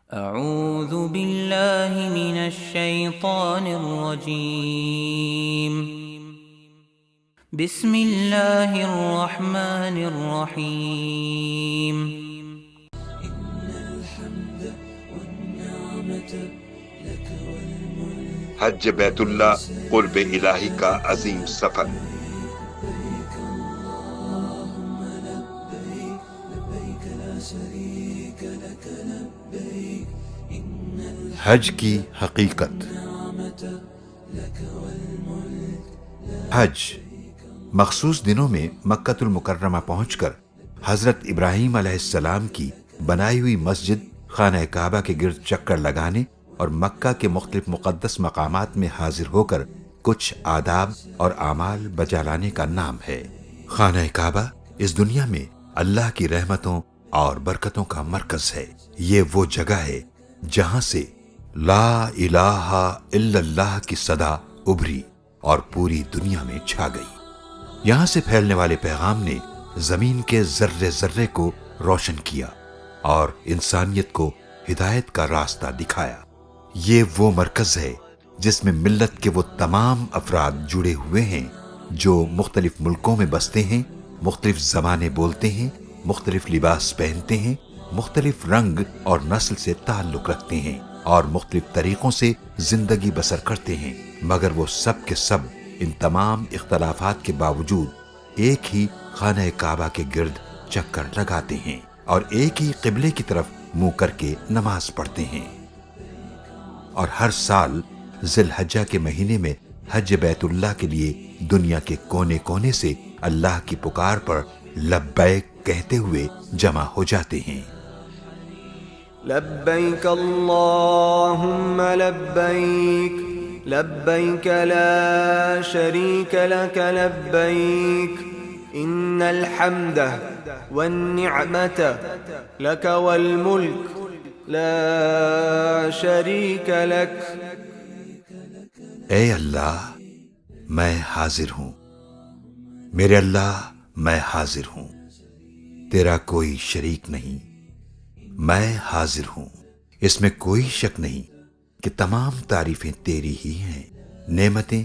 اعوذ باللہ من الشیطان الرجیم بسم اللہ الرحمن الرحیم حج بیت اللہ قرب الہی کا عظیم سفر۔ حج کی حقیقت۔ حج مخصوص دنوں میں مکۃ المکرمہ پہنچ کر حضرت ابراہیم علیہ السلام کی بنائی ہوئی مسجد خانہ کعبہ کے گرد چکر لگانے اور مکہ کے مختلف مقدس مقامات میں حاضر ہو کر کچھ آداب اور اعمال بجا لانے کا نام ہے۔ خانہ کعبہ اس دنیا میں اللہ کی رحمتوں اور برکتوں کا مرکز ہے۔ یہ وہ جگہ ہے جہاں سے لا الہ الا اللہ کی صدا ابھری اور پوری دنیا میں چھا گئی۔ یہاں سے پھیلنے والے پیغام نے زمین کے ذرے ذرے کو روشن کیا اور انسانیت کو ہدایت کا راستہ دکھایا۔ یہ وہ مرکز ہے جس میں ملت کے وہ تمام افراد جڑے ہوئے ہیں جو مختلف ملکوں میں بستے ہیں، مختلف زبانیں بولتے ہیں، مختلف لباس پہنتے ہیں، مختلف رنگ اور نسل سے تعلق رکھتے ہیں اور مختلف طریقوں سے زندگی بسر کرتے ہیں، مگر وہ سب کے سب ان تمام اختلافات کے باوجود ایک ہی خانہ کعبہ کے گرد چکر لگاتے ہیں اور ایک ہی قبلے کی طرف منہ کر کے نماز پڑھتے ہیں۔ اور ہر سال ذی الحجہ کے مہینے میں حج بیت اللہ کے لیے دنیا کے کونے کونے سے اللہ کی پکار پر لبیک کہتے ہوئے جمع ہو جاتے ہیں۔ لبیک اللہم لبیک لبیک لا شریک لک لبیک ان الحمد والنعمت لک والملک لا شریک لک۔ اے اللہ میں حاضر ہوں، میرے اللہ میں حاضر ہوں، تیرا کوئی شریک نہیں، میں حاضر ہوں، اس میں کوئی شک نہیں کہ تمام تعریفیں تیری ہی ہیں، نعمتیں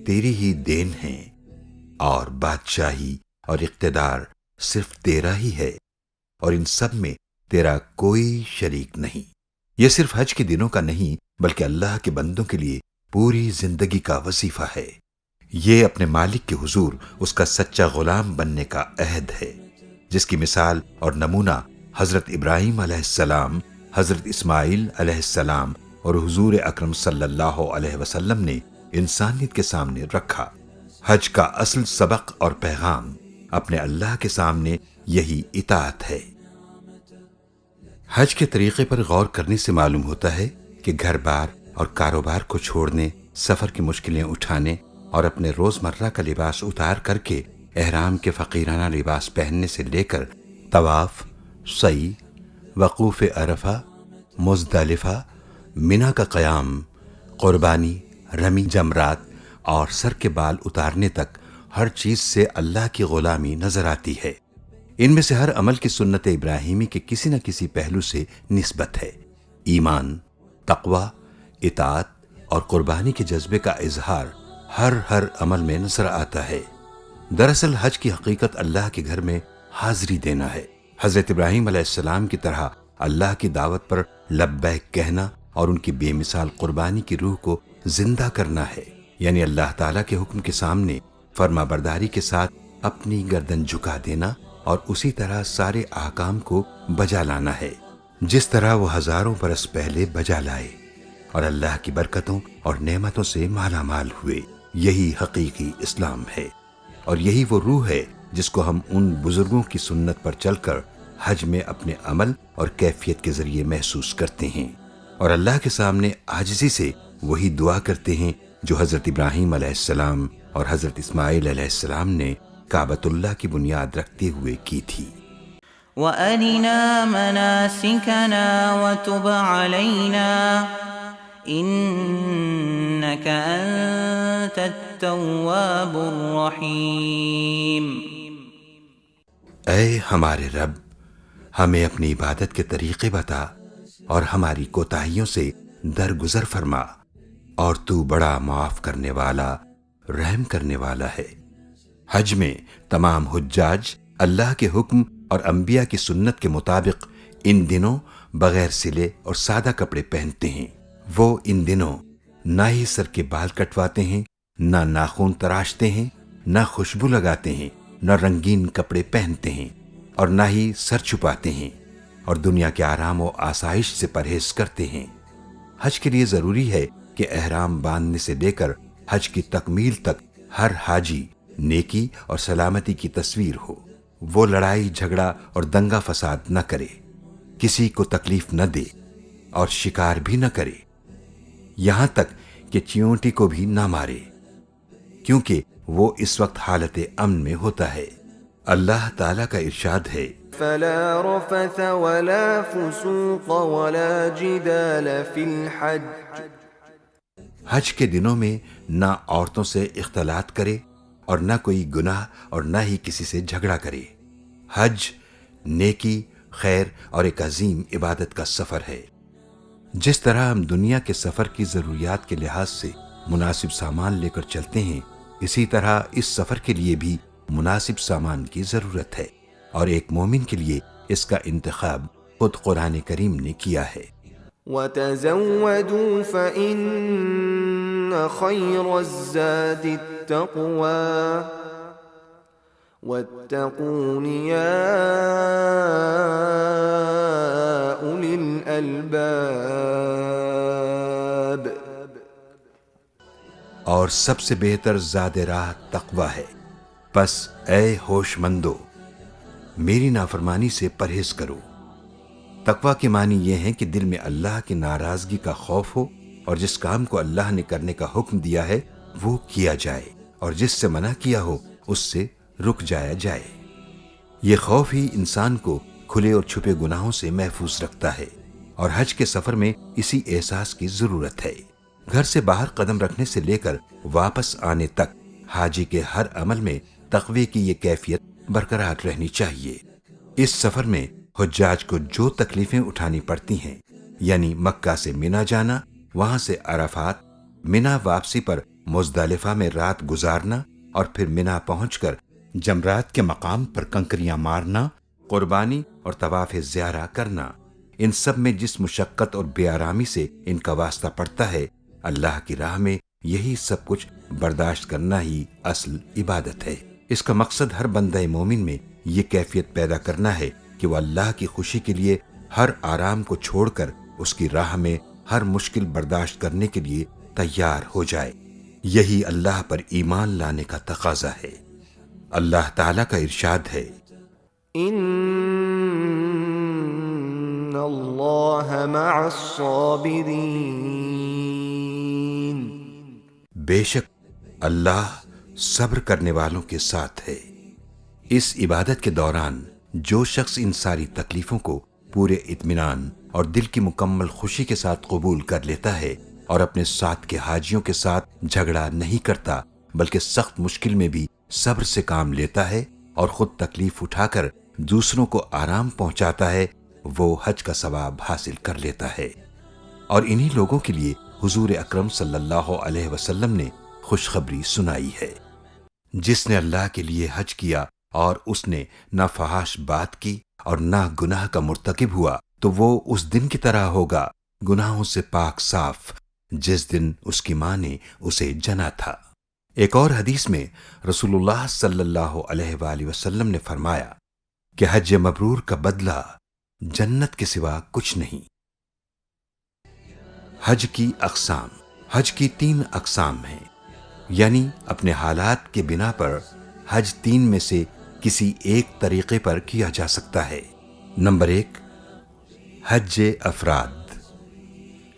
تیری ہی دین ہیں اور بادشاہی اور اقتدار صرف تیرا ہی ہے اور ان سب میں تیرا کوئی شریک نہیں۔ یہ صرف حج کے دنوں کا نہیں بلکہ اللہ کے بندوں کے لیے پوری زندگی کا وظیفہ ہے۔ یہ اپنے مالک کے حضور اس کا سچا غلام بننے کا عہد ہے، جس کی مثال اور نمونہ حضرت ابراہیم علیہ السلام، حضرت اسماعیل علیہ السلام اور حضور اکرم صلی اللہ علیہ وسلم نے انسانیت کے سامنے رکھا۔ حج کا اصل سبق اور پیغام اپنے اللہ کے سامنے یہی اطاعت ہے۔ حج کے طریقے پر غور کرنے سے معلوم ہوتا ہے کہ گھر بار اور کاروبار کو چھوڑنے، سفر کی مشکلیں اٹھانے اور اپنے روزمرہ کا لباس اتار کر کے احرام کے فقیرانہ لباس پہننے سے لے کر طواف، سعی، وقوف عرفہ، مزدلفہ، منی کا قیام، قربانی، رمی جمرات اور سر کے بال اتارنے تک ہر چیز سے اللہ کی غلامی نظر آتی ہے۔ ان میں سے ہر عمل کی سنت ابراہیمی کے کسی نہ کسی پہلو سے نسبت ہے۔ ایمان، تقوی، اطاعت اور قربانی کے جذبے کا اظہار ہر عمل میں نظر آتا ہے۔ دراصل حج کی حقیقت اللہ کے گھر میں حاضری دینا ہے۔ حضرت ابراہیم علیہ السلام کی طرح اللہ کی دعوت پر لبیک کہنا اور ان کی بے مثال قربانی کی روح کو زندہ کرنا ہے، یعنی اللہ تعالیٰ کے حکم کے سامنے فرما برداری کے ساتھ اپنی گردن جھکا دینا اور اسی طرح سارے احکام کو بجا لانا ہے جس طرح وہ ہزاروں برس پہلے بجا لائے اور اللہ کی برکتوں اور نعمتوں سے مالا مال ہوئے۔ یہی حقیقی اسلام ہے اور یہی وہ روح ہے جس کو ہم ان بزرگوں کی سنت پر چل کر حج میں اپنے عمل اور کیفیت کے ذریعے محسوس کرتے ہیں اور اللہ کے سامنے عاجزی سے وہی دعا کرتے ہیں جو حضرت ابراہیم علیہ السلام اور حضرت اسماعیل علیہ السلام نے کعبۃ اللہ کی بنیاد رکھتے ہوئے کی تھی۔ وَأَرِنَا مَنَاسِكَنَا وَتُبْ عَلَيْنَا إِنَّكَ أَنْتَ التَّوَّابُ الرَّحِيمُ۔ اے ہمارے رب، ہمیں اپنی عبادت کے طریقے بتا اور ہماری کوتاہیوں سے درگزر فرما، اور تو بڑا معاف کرنے والا، رحم کرنے والا ہے۔ حج میں تمام حجاج اللہ کے حکم اور انبیاء کی سنت کے مطابق ان دنوں بغیر سلے اور سادہ کپڑے پہنتے ہیں۔ وہ ان دنوں نہ ہی سر کے بال کٹواتے ہیں، نہ ناخن تراشتے ہیں، نہ خوشبو لگاتے ہیں، نہ رنگین کپڑے پہنتے ہیں، اور نہ ہی سر چھپاتے ہیں، اور دنیا کے آرام و آسائش سے پرہیز کرتے ہیں۔ حج کے لیے ضروری ہے کہ احرام باندھنے سے لے کر حج کی تکمیل تک ہر حاجی نیکی اور سلامتی کی تصویر ہو۔ وہ لڑائی جھگڑا اور دنگا فساد نہ کرے، کسی کو تکلیف نہ دے اور شکار بھی نہ کرے، یہاں تک کہ چیونٹی کو بھی نہ مارے، کیونکہ وہ اس وقت حالت امن میں ہوتا ہے۔ اللہ تعالیٰ کا ارشاد ہے، فلا رفث ولا فسوق ولا جدال في الحج۔ حج کے دنوں میں نہ عورتوں سے اختلاط کرے اور نہ کوئی گناہ اور نہ ہی کسی سے جھگڑا کرے۔ حج نیکی، خیر اور ایک عظیم عبادت کا سفر ہے۔ جس طرح ہم دنیا کے سفر کی ضروریات کے لحاظ سے مناسب سامان لے کر چلتے ہیں، اسی طرح اس سفر کے لیے بھی مناسب سامان کی ضرورت ہے، اور ایک مومن کے لیے اس کا انتخاب خود قرآن کریم نے کیا ہے۔ وَتَزَوَّدُوا فَإِنَّ خَيْرَ الزَّادِ التَّقْوَى وَاتَّقُونِ يَا أُولِي الْأَلْبَابِ۔ اور سب سے بہتر زاد راہ تقوی ہے، پس اے ہوش مندو میری نافرمانی سے پرہیز کرو۔ تقوی کے معنی یہ ہے کہ دل میں اللہ کی ناراضگی کا خوف ہو، اور جس کام کو اللہ نے کرنے کا حکم دیا ہے وہ کیا جائے، اور جس سے منع کیا ہو اس سے رک جایا جائے۔ یہ خوف ہی انسان کو کھلے اور چھپے گناہوں سے محفوظ رکھتا ہے، اور حج کے سفر میں اسی احساس کی ضرورت ہے۔ گھر سے باہر قدم رکھنے سے لے کر واپس آنے تک حاجی کے ہر عمل میں تقوی کی یہ کیفیت برقرار رہنی چاہیے۔ اس سفر میں حجاج کو جو تکلیفیں اٹھانی پڑتی ہیں، یعنی مکہ سے منا جانا، وہاں سے عرفات، منا واپسی پر مزدلفہ میں رات گزارنا، اور پھر منا پہنچ کر جمرات کے مقام پر کنکریاں مارنا، قربانی اور طواف زیارہ کرنا، ان سب میں جس مشقت اور بے آرامی سے ان کا واسطہ پڑتا ہے، اللہ کی راہ میں یہی سب کچھ برداشت کرنا ہی اصل عبادت ہے۔ اس کا مقصد ہر بندہ مومن میں یہ کیفیت پیدا کرنا ہے کہ وہ اللہ کی خوشی کے لیے ہر آرام کو چھوڑ کر اس کی راہ میں ہر مشکل برداشت کرنے کے لیے تیار ہو جائے۔ یہی اللہ پر ایمان لانے کا تقاضا ہے۔ اللہ تعالیٰ کا ارشاد ہے، ان اللہ مع الصابرین۔ بے شک اللہ صبر کرنے والوں کے ساتھ ہے۔ اس عبادت کے دوران جو شخص ان ساری تکلیفوں کو پورے اطمینان اور دل کی مکمل خوشی کے ساتھ قبول کر لیتا ہے، اور اپنے ساتھ کے حاجیوں کے ساتھ جھگڑا نہیں کرتا، بلکہ سخت مشکل میں بھی صبر سے کام لیتا ہے اور خود تکلیف اٹھا کر دوسروں کو آرام پہنچاتا ہے، وہ حج کا ثواب حاصل کر لیتا ہے۔ اور انہی لوگوں کے لیے حضور اکرم صلی اللہ علیہ وسلم نے خوشخبری سنائی ہے۔ جس نے اللہ کے لیے حج کیا اور اس نے نہ فحش بات کی اور نہ گناہ کا مرتکب ہوا، تو وہ اس دن کی طرح ہوگا، گناہوں سے پاک صاف، جس دن اس کی ماں نے اسے جنا تھا۔ ایک اور حدیث میں رسول اللہ صلی اللہ علیہ وآلہ وسلم نے فرمایا کہ حج مبرور کا بدلہ جنت کے سوا کچھ نہیں۔ حج کی اقسام۔ حج کی 3 اقسام ہیں، یعنی اپنے حالات کے بنا پر حج 3 میں سے کسی ایک طریقے پر کیا جا سکتا ہے۔ نمبر 1 حج افراد،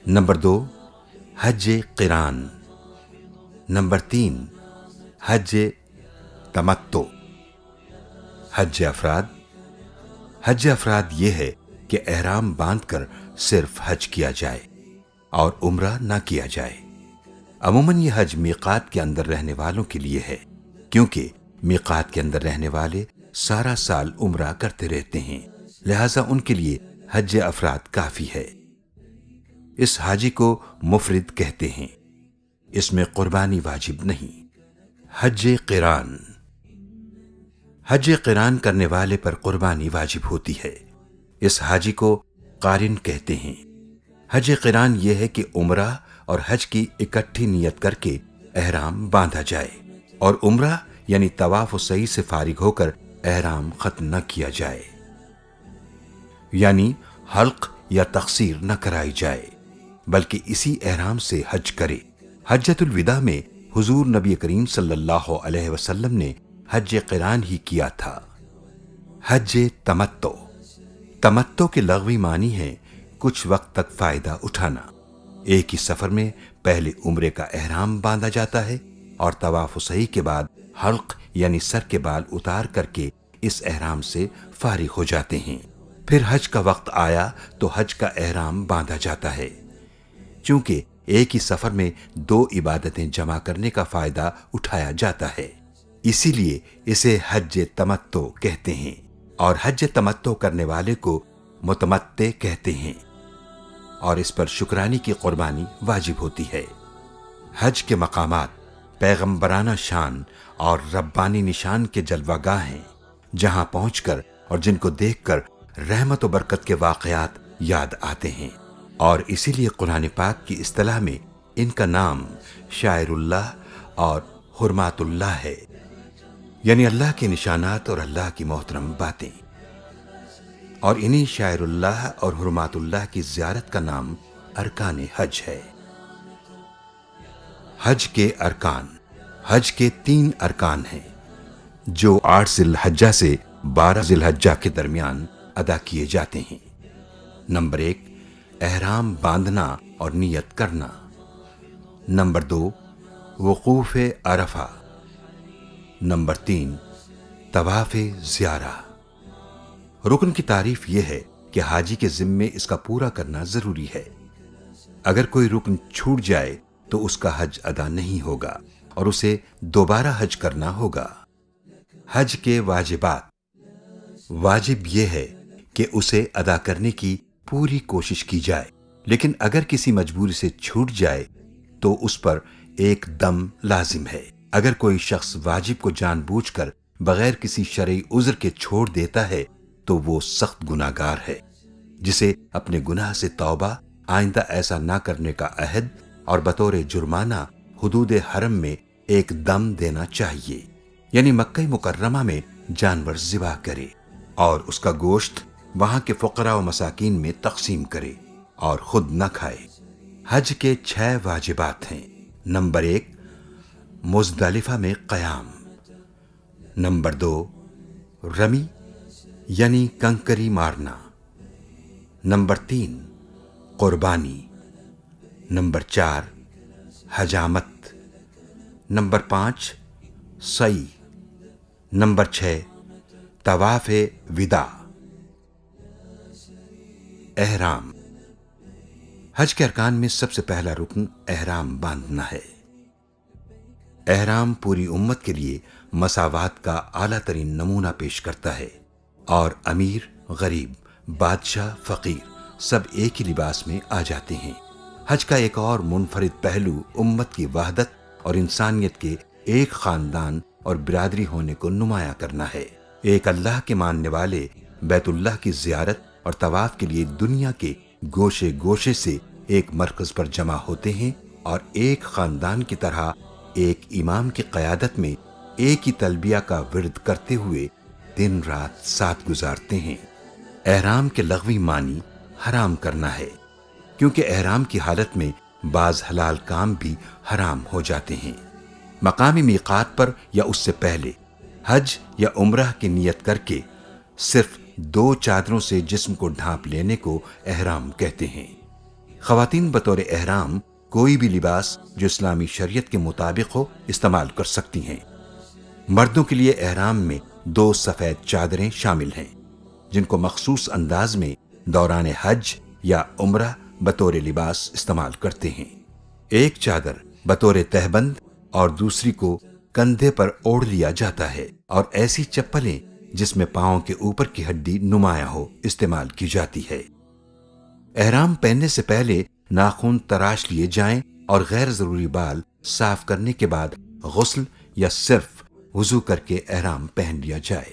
نمبر 2 حج قران، نمبر 3 حج تمتع۔ حج افراد۔ حج افراد یہ ہے کہ احرام باندھ کر صرف حج کیا جائے اور عمرہ نہ کیا جائے۔ عموماً یہ حج میقات کے اندر رہنے والوں کے لیے ہے، کیونکہ میقات کے اندر رہنے والے سارا سال عمرہ کرتے رہتے ہیں، لہٰذا ان کے لیے حج افراد کافی ہے۔ اس حاجی کو مفرد کہتے ہیں، اس میں قربانی واجب نہیں۔ حج قران، حج قران کرنے والے پر قربانی واجب ہوتی ہے۔ اس حاجی کو قارن کہتے ہیں۔ حج قران یہ ہے کہ عمرہ اور حج کی اکٹھی نیت کر کے احرام باندھا جائے، اور عمرہ یعنی طواف و سعی سے فارغ ہو کر احرام ختم نہ کیا جائے، یعنی حلق یا تقصیر نہ کرائی جائے، بلکہ اسی احرام سے حج کرے۔ حجۃ الوداع میں حضور نبی کریم صلی اللہ علیہ وسلم نے حج قران ہی کیا تھا۔ حج تمتع، تمتع کے لغوی معنی ہے کچھ وقت تک فائدہ اٹھانا۔ ایک ہی سفر میں پہلے عمرے کا احرام باندھا جاتا ہے اور طواف و سعی کے بعد حلق یعنی سر کے بال اتار کر کے اس احرام سے فارغ ہو جاتے ہیں۔ پھر حج کا وقت آیا تو حج کا احرام باندھا جاتا ہے۔ چونکہ ایک ہی سفر میں دو عبادتیں جمع کرنے کا فائدہ اٹھایا جاتا ہے، اسی لیے اسے حج تمتع کہتے ہیں، اور حج تمتع کرنے والے کو متمتع کہتے ہیں، اور اس پر شکرانی کی قربانی واجب ہوتی ہے۔ حج کے مقامات پیغمبرانہ شان اور ربانی نشان کے جلوہ گاہ ہیں، جہاں پہنچ کر اور جن کو دیکھ کر رحمت و برکت کے واقعات یاد آتے ہیں، اور اسی لیے قرآن پاک کی اصطلاح میں ان کا نام شاعر اللہ اور حرمات اللہ ہے، یعنی اللہ کے نشانات اور اللہ کی محترم باتیں، اور انہی شاعر اللہ اور حرمات اللہ کی زیارت کا نام ارکان حج ہے۔ حج کے ارکان، حج کے 3 ارکان ہیں جو 8 ذی الحجہ سے 12 ذی الحجہ کے درمیان ادا کیے جاتے ہیں۔ نمبر 1، احرام باندھنا اور نیت کرنا۔ نمبر 2، وقوف عرفہ۔ نمبر 3، طواف زیارہ۔ رکن کی تعریف یہ ہے کہ حاجی کے ذمے اس کا پورا کرنا ضروری ہے۔ اگر کوئی رکن چھوٹ جائے تو اس کا حج ادا نہیں ہوگا اور اسے دوبارہ حج کرنا ہوگا۔ حج کے واجبات، واجب یہ ہے کہ اسے ادا کرنے کی پوری کوشش کی جائے، لیکن اگر کسی مجبوری سے چھوٹ جائے تو اس پر ایک دم لازم ہے۔ اگر کوئی شخص واجب کو جان بوجھ کر بغیر کسی شرعی عذر کے چھوڑ دیتا ہے تو وہ سخت گناہگار ہے، جسے اپنے گناہ سے توبہ، آئندہ ایسا نہ کرنے کا عہد اور بطور جرمانہ حدود حرم میں ایک دم دینا چاہیے، یعنی مکہ مکرمہ میں جانور ذبح کرے اور اس کا گوشت وہاں کے فقراء و مساکین میں تقسیم کرے اور خود نہ کھائے۔ حج کے 6 واجبات ہیں۔ نمبر 1، مزدلفہ میں قیام۔ نمبر 2، رمی یعنی کنکری مارنا۔ نمبر 3، قربانی۔ نمبر 4، حجامت۔ نمبر 5، سعی۔ نمبر 6، طواف وداع۔ احرام، حج کے ارکان میں سب سے پہلا رکن احرام باندھنا ہے۔ احرام پوری امت کے لیے مساوات کا اعلیٰ ترین نمونہ پیش کرتا ہے، اور امیر، غریب، بادشاہ، فقیر سب ایک ہی لباس میں آ جاتے ہیں۔ حج کا ایک اور منفرد پہلو امت کی وحدت اور انسانیت کے ایک خاندان اور برادری ہونے کو نمایاں کرنا ہے۔ ایک اللہ کے ماننے والے بیت اللہ کی زیارت اور طواف کے لیے دنیا کے گوشے گوشے سے ایک مرکز پر جمع ہوتے ہیں اور ایک خاندان کی طرح ایک امام کی قیادت میں ایک ہی تلبیہ کا ورد کرتے ہوئے دن رات ساتھ گزارتے ہیں۔ احرام کے لغوی معنی حرام کرنا ہے، کیونکہ احرام کی حالت میں بعض حلال کام بھی حرام ہو جاتے ہیں۔ مقامی میقات پر یا اس سے پہلے حج یا عمرہ کی نیت کر کے صرف 2 چادروں سے جسم کو ڈھانپ لینے کو احرام کہتے ہیں۔ خواتین بطور احرام کوئی بھی لباس جو اسلامی شریعت کے مطابق ہو استعمال کر سکتی ہیں۔ مردوں کے لیے احرام میں 2 سفید چادریں شامل ہیں، جن کو مخصوص انداز میں دوران حج یا عمرہ بطور لباس استعمال کرتے ہیں۔ ایک چادر بطور تہبند اور دوسری کو کندھے پر اوڑھ لیا جاتا ہے، اور ایسی چپلیں جس میں پاؤں کے اوپر کی ہڈی نمایاں ہو استعمال کی جاتی ہے۔ احرام پہننے سے پہلے ناخن تراش لیے جائیں اور غیر ضروری بال صاف کرنے کے بعد غسل یا صرف وضو کر کے احرام پہن لیا جائے۔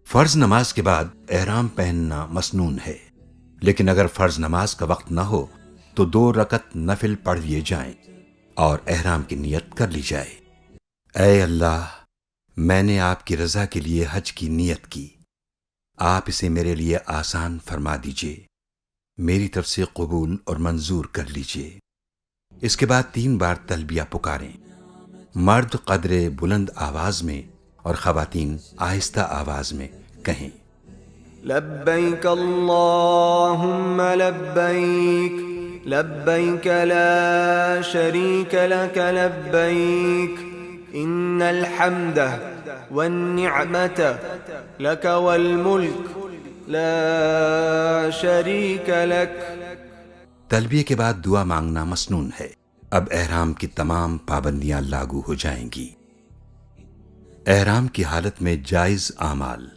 فرض نماز کے بعد احرام پہننا مسنون ہے، لیکن اگر فرض نماز کا وقت نہ ہو تو 2 رکعت نفل پڑھ لیے جائیں اور احرام کی نیت کر لی جائے۔ اے اللہ، میں نے آپ کی رضا کے لیے حج کی نیت کی، آپ اسے میرے لیے آسان فرما دیجئے، میری طرف سے قبول اور منظور کر لیجئے۔ اس کے بعد 3 بار تلبیہ پکاریں، مرد قدر بلند آواز میں اور خواتین آہستہ آواز میں کہیں۔ لبيك اللهم لبيك لبيك لا شريك لك لبيك إن الحمد والنعمة لك والملك لا شريك لك۔ تلبیہ کے بعد دعا مانگنا مسنون ہے۔ اب احرام کی تمام پابندیاں لاگو ہو جائیں گی۔ احرام کی حالت میں جائز اعمال۔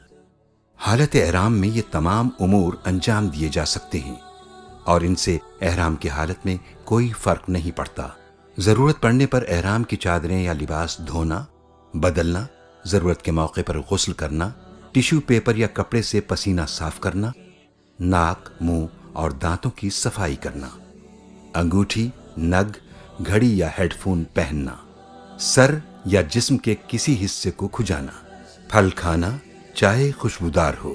حالت احرام میں یہ تمام امور انجام دیے جا سکتے ہیں اور ان سے احرام کی حالت میں کوئی فرق نہیں پڑتا۔ ضرورت پڑنے پر احرام کی چادریں یا لباس دھونا، بدلنا، ضرورت کے موقع پر غسل کرنا، ٹیشو پیپر یا کپڑے سے پسینہ صاف کرنا، ناک، منہ اور دانتوں کی صفائی کرنا، انگوٹھی، نگ، گھڑی یا ہیڈ فون پہننا، سر یا جسم کے کسی حصے کو کھجانا، پھل کھانا چاہے خوشبودار ہو،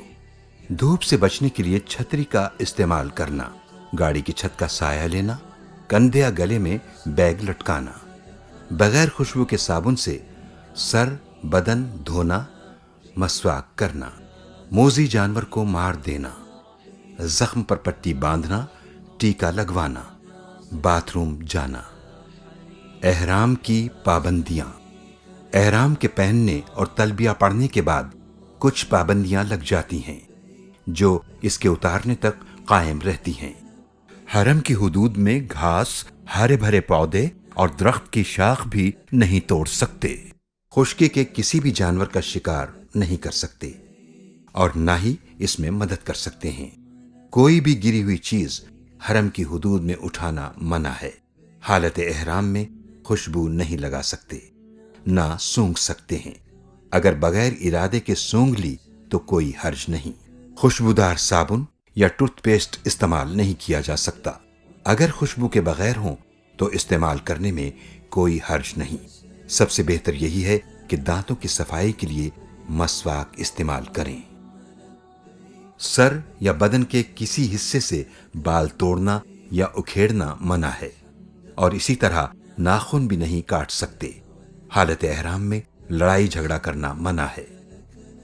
دھوپ سے بچنے کے لیے چھتری کا استعمال کرنا، گاڑی کی چھت کا سایہ لینا، کندھے یا گلے میں بیگ لٹکانا، بغیر خوشبو کے صابن سے سر بدن دھونا، مسواک کرنا، موذی جانور کو مار دینا، زخم پر پٹی باندھنا، ٹیکا لگوانا، باتھ روم جانا۔ احرام کی پابندیاں۔ احرام کے پہننے اور تلبیہ پڑھنے کے بعد کچھ پابندیاں لگ جاتی ہیں جو اس کے اتارنے تک قائم رہتی ہیں۔ حرم کی حدود میں گھاس، ہرے بھرے پودے اور درخت کی شاخ بھی نہیں توڑ سکتے، خشکی کے کسی بھی جانور کا شکار نہیں کر سکتے اور نہ ہی اس میں مدد کر سکتے ہیں۔ کوئی بھی گری ہوئی چیز حرم کی حدود میں اٹھانا منع ہے۔ حالت احرام میں خوشبو نہیں لگا سکتے، نہ سونگھ سکتے ہیں۔ اگر بغیر ارادے کے سونگھ لی تو کوئی حرج نہیں۔ خوشبودار صابن یا ٹوتھ پیسٹ استعمال نہیں کیا جا سکتا۔ اگر خوشبو کے بغیر ہوں تو استعمال کرنے میں کوئی حرج نہیں۔ سب سے بہتر یہی ہے کہ دانتوں کی صفائی کے لیے مسواک استعمال کریں۔ سر یا بدن کے کسی حصے سے بال توڑنا یا اکھیڑنا منع ہے اور اسی طرح ناخن بھی نہیں کاٹ سکتے۔ حالت احرام میں لڑائی جھگڑا کرنا منع ہے۔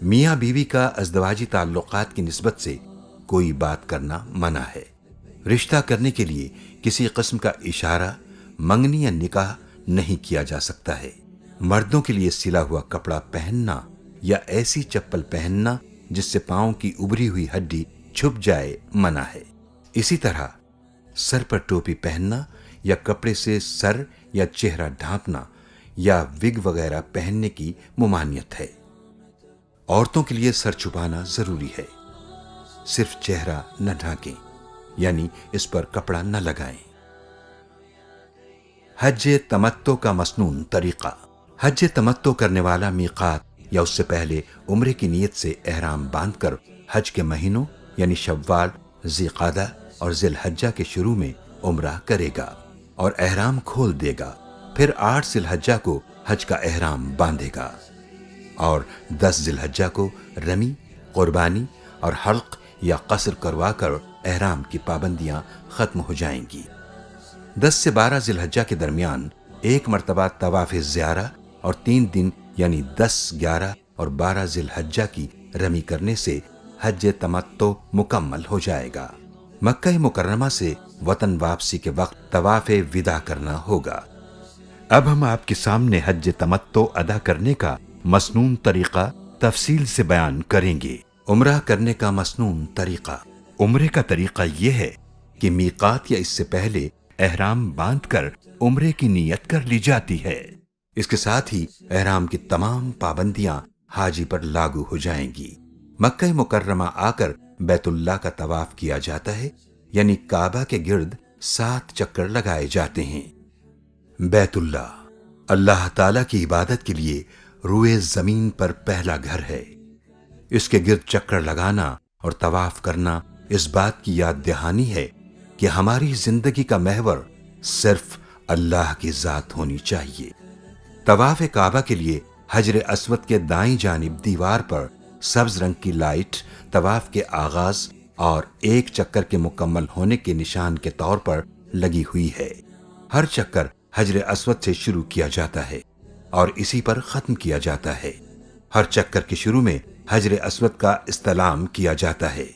میاں بیوی کا ازدواجی تعلقات کی نسبت سے کوئی بات کرنا منع ہے۔ رشتہ کرنے کے لیے کسی قسم کا اشارہ، منگنی یا نکاح نہیں کیا جا سکتا ہے۔ مردوں کے لیے سلا ہوا کپڑا پہننا یا ایسی چپل پہننا جس سے پاؤں کی ابری ہوئی ہڈی چھپ جائے منع ہے۔ اسی طرح سر پر ٹوپی پہننا یا کپڑے سے سر یا چہرہ ڈھانپنا یا وگ وغیرہ پہننے کی ممانعت ہے۔ عورتوں کے لیے سر چھپانا ضروری ہے، صرف چہرہ نہ ڈھانکیں، یعنی اس پر کپڑا نہ لگائیں۔ حج تمتع کا مسنون طریقہ۔ حج تمتع کرنے والا میقات یا اس سے پہلے عمرے کی نیت سے احرام باندھ کر حج کے مہینوں یعنی شوال، ذی قعدہ اور ذی الحجہ کے شروع میں عمرہ کرے گا اور احرام کھول دے گا۔ پھر 8 ذی الحجہ کو حج کا احرام باندھے گا اور 10 ذی الحجہ کو رمی، قربانی اور حلق یا قصر کروا کر احرام کی پابندیاں ختم ہو جائیں گی۔ 10 سے 12 ذی الحجہ کے درمیان ایک مرتبہ طواف زیارہ اور 3 دن یعنی 10، 11 اور 12 ذی الحجہ کی رمی کرنے سے حج تمتع مکمل ہو جائے گا۔ مکہ مکرمہ سے وطن واپسی کے وقت طواف وداع کرنا ہوگا۔ اب ہم آپ کے سامنے حج تمتع ادا کرنے کا مسنون طریقہ تفصیل سے بیان کریں گے۔ عمرہ کرنے کا مسنون طریقہ۔ عمرے کا طریقہ یہ ہے کہ میقات یا اس سے پہلے احرام باندھ کر عمرے کی نیت کر لی جاتی ہے۔ اس کے ساتھ ہی احرام کی تمام پابندیاں حاجی پر لاگو ہو جائیں گی۔ مکہ مکرمہ آ کر بیت اللہ کا طواف کیا جاتا ہے، یعنی کعبہ کے گرد 7 چکر لگائے جاتے ہیں۔ بیت اللہ اللہ تعالی کی عبادت کے لیے روئے زمین پر پہلا گھر ہے۔ اس کے گرد چکر لگانا اور طواف کرنا اس بات کی یاد دہانی ہے کہ ہماری زندگی کا محور صرف اللہ کی ذات ہونی چاہیے۔ طواف کعبہ کے لیے حجر اسود کے دائیں جانب دیوار پر سبز رنگ کی لائٹ طواف کے آغاز اور ایک چکر کے مکمل ہونے کے نشان کے طور پر لگی ہوئی ہے۔ ہر چکر حجر اسود سے شروع کیا جاتا ہے اور اسی پر ختم کیا جاتا ہے۔ ہر چکر کے شروع میں حجر اسود کا استلام کیا جاتا ہے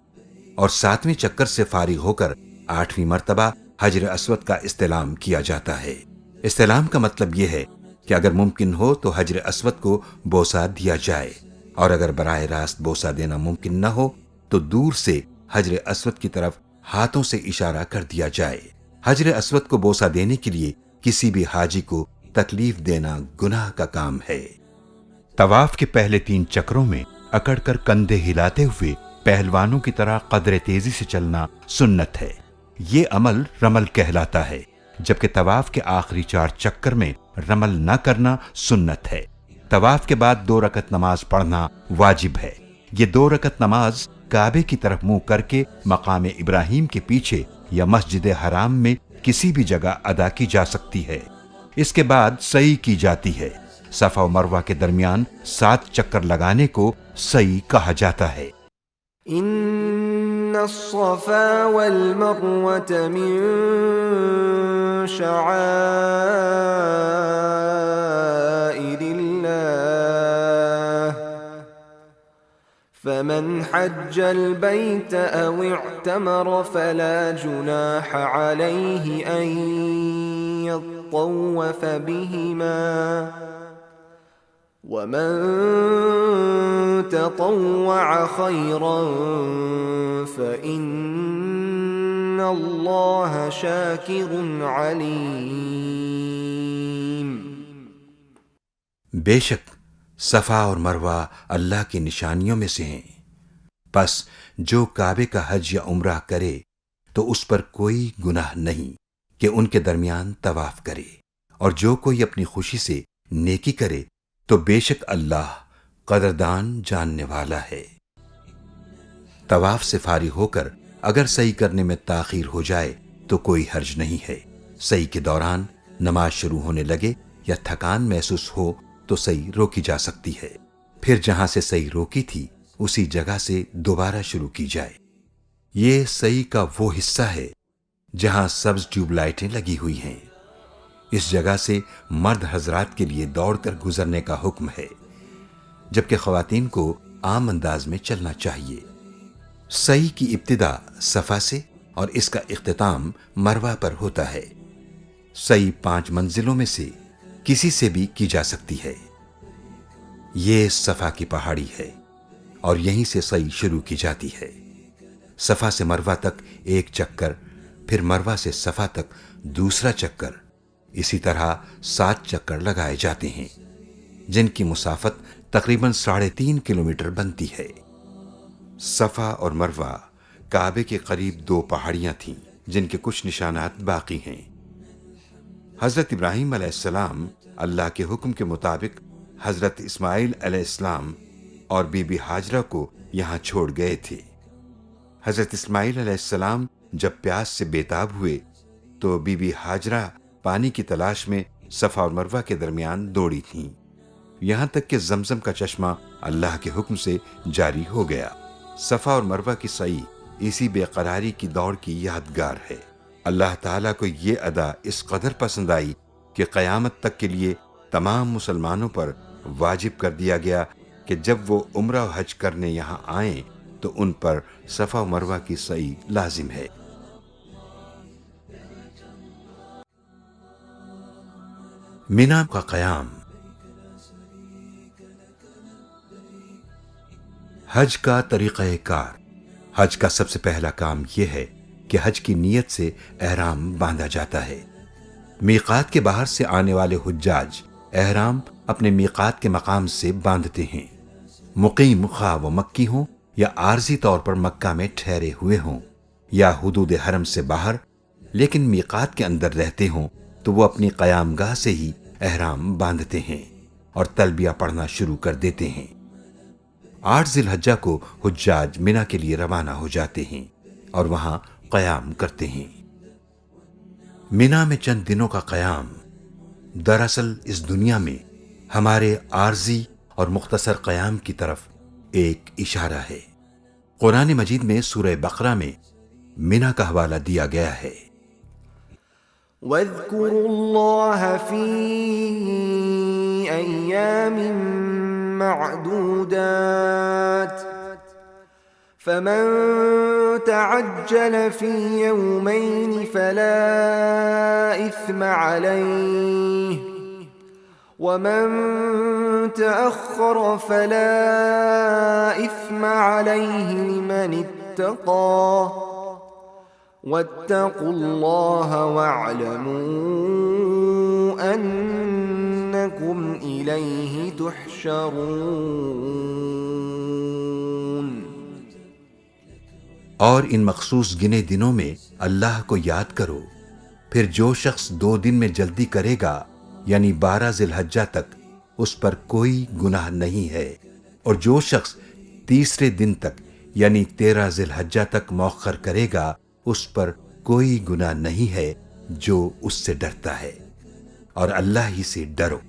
اور 7ویں چکر سے فارغ ہو کر 8ویں مرتبہ حجر اسود کا استلام کیا جاتا ہے۔ استلام کا مطلب یہ ہے کہ اگر ممکن ہو تو حجر اسود کو بوسہ دیا جائے، اور اگر براہ راست بوسہ دینا ممکن نہ ہو تو دور سے حجر اسود کی طرف ہاتھوں سے اشارہ کر دیا جائے۔ حجر اسود کو بوسہ دینے کے لیے کسی بھی حاجی کو تکلیف دینا گناہ کا کام ہے۔ طواف کے پہلے 3 چکروں میں اکڑ کر کندھے ہلاتے ہوئے پہلوانوں کی طرح قدر تیزی سے چلنا سنت ہے۔ یہ عمل رمل کہلاتا ہے، جبکہ طواف کے آخری 4 چکر میں رمل نہ کرنا سنت ہے۔ طواف کے بعد 2 رکعت نماز پڑھنا واجب ہے۔ یہ 2 رکعت نماز کعبے کی طرف منہ کر کے مقام ابراہیم کے پیچھے یا مسجد حرام میں کسی بھی جگہ ادا کی جا سکتی ہے۔ اس کے بعد سعی کی جاتی ہے۔ صفا و مروہ کے درمیان 7 چکر لگانے کو سعی کہا جاتا ہے۔ ان الصفا والمروة من شعائر اللہ فمن حج البيت او اعتمر فلا جناح عليه ان يطوف بهما ومن تطوع خيرا فإن الله شاكر عليم۔ بے شک صفا اور مروہ اللہ کی نشانیوں میں سے ہیں، پس جو کعبے کا حج یا عمرہ کرے تو اس پر کوئی گناہ نہیں کہ ان کے درمیان طواف کرے، اور جو کوئی اپنی خوشی سے نیکی کرے تو بے شک اللہ قدردان جاننے والا ہے۔ طواف سے فارغ ہو کر اگر سعی کرنے میں تاخیر ہو جائے تو کوئی حرج نہیں ہے۔ سعی کے دوران نماز شروع ہونے لگے یا تھکان محسوس ہو تو سعی روکی جا سکتی ہے، پھر جہاں سے سعی روکی تھی اسی جگہ سے دوبارہ شروع کی جائے۔ یہ سعی کا وہ حصہ ہے جہاں سبز ٹیوب لائٹیں لگی ہوئی ہیں۔ اس جگہ سے مرد حضرات کے لیے دوڑ کر گزرنے کا حکم ہے، جبکہ خواتین کو عام انداز میں چلنا چاہیے۔ سعی کی ابتدا صفا سے اور اس کا اختتام مروہ پر ہوتا ہے۔ سعی 5 منزلوں میں سے کسی سے بھی کی جا سکتی ہے۔ یہ صفا کی پہاڑی ہے اور یہیں سے سعی شروع کی جاتی ہے۔ صفا سے مروہ تک 1 چکر، پھر مروہ سے صفا تک دوسرا چکر، اسی طرح 7 چکر لگائے جاتے ہیں، جن کی مسافت تقریباً 3.5 کلومیٹر بنتی ہے۔ صفا اور مروہ کعبے کے قریب 2 پہاڑیاں تھیں جن کے کچھ نشانات باقی ہیں۔ حضرت ابراہیم علیہ السلام اللہ کے حکم کے مطابق حضرت اسماعیل علیہ السلام اور بی بی ہاجرہ کو یہاں چھوڑ گئے تھے۔ حضرت اسماعیل علیہ السلام جب پیاس سے بےتاب ہوئے تو بی بی ہاجرہ پانی کی تلاش میں صفا اور مروہ کے درمیان دوڑی تھیں، یہاں تک کہ زمزم کا چشمہ اللہ کے حکم سے جاری ہو گیا۔ صفا اور مروہ کی سعی اسی بے قراری کی دوڑ کی یادگار ہے۔ اللہ تعالیٰ کو یہ ادا اس قدر پسند آئی کہ قیامت تک کے لیے تمام مسلمانوں پر واجب کر دیا گیا کہ جب وہ عمرہ و حج کرنے یہاں آئیں تو ان پر صفا و مروہ کی سعی لازم ہے۔ مینا کا قیام۔ حج کا طریقہ کار۔ حج کا سب سے پہلا کام یہ ہے کہ حج کی نیت سے احرام باندھا جاتا ہے۔ میقات کے باہر سے آنے والے حجاج احرام اپنے میقات کے مقام سے باندھتے ہیں، مقیم خواہ وہ مکی ہوں یا عارضی طور پر مکہ میں ٹھہرے ہوئے ہوں۔ یا حدود حرم سے باہر لیکن میقات کے اندر رہتے ہوں تو وہ اپنی قیام گاہ سے ہی احرام باندھتے ہیں اور تلبیہ پڑھنا شروع کر دیتے ہیں۔ 8 ذی الحجہ کو حجاج منا کے لیے روانہ ہو جاتے ہیں اور وہاں قیام کرتے ہیں۔ منا میں چند دنوں کا قیام دراصل اس دنیا میں ہمارے عارضی اور مختصر قیام کی طرف ایک اشارہ ہے۔ قرآن مجید میں سورہ بقرہ میں منا کا حوالہ دیا گیا ہے۔ وَاذْكُرُوا اللَّهَ فِي أَيَّامٍ مَّعْدُودَاتٍ فَمَن تَعَجَّلَ فِي يَوْمَيْنِ فَلَا إِثْمَ عَلَيْهِ وَمَن تَأَخَّرَ فَلَا إِثْمَ عَلَيْهِ لِمَنِ اتَّقَىٰ وَاتَّقُوا اللَّهَ وَاعْلَمُوا أَنَّكُمْ إِلَيْهِ تُحْشَرُونَ۔ اور ان مخصوص گنے دنوں میں اللہ کو یاد کرو، پھر جو شخص 2 دن میں جلدی کرے گا یعنی 12 ذی الحجہ تک اس پر کوئی گناہ نہیں ہے، اور جو شخص تیسرے دن تک یعنی 13 ذی الحجہ تک مؤخر کرے گا اس پر کوئی گناہ نہیں ہے جو اس سے ڈرتا ہے۔ اور اللہ ہی سے ڈرو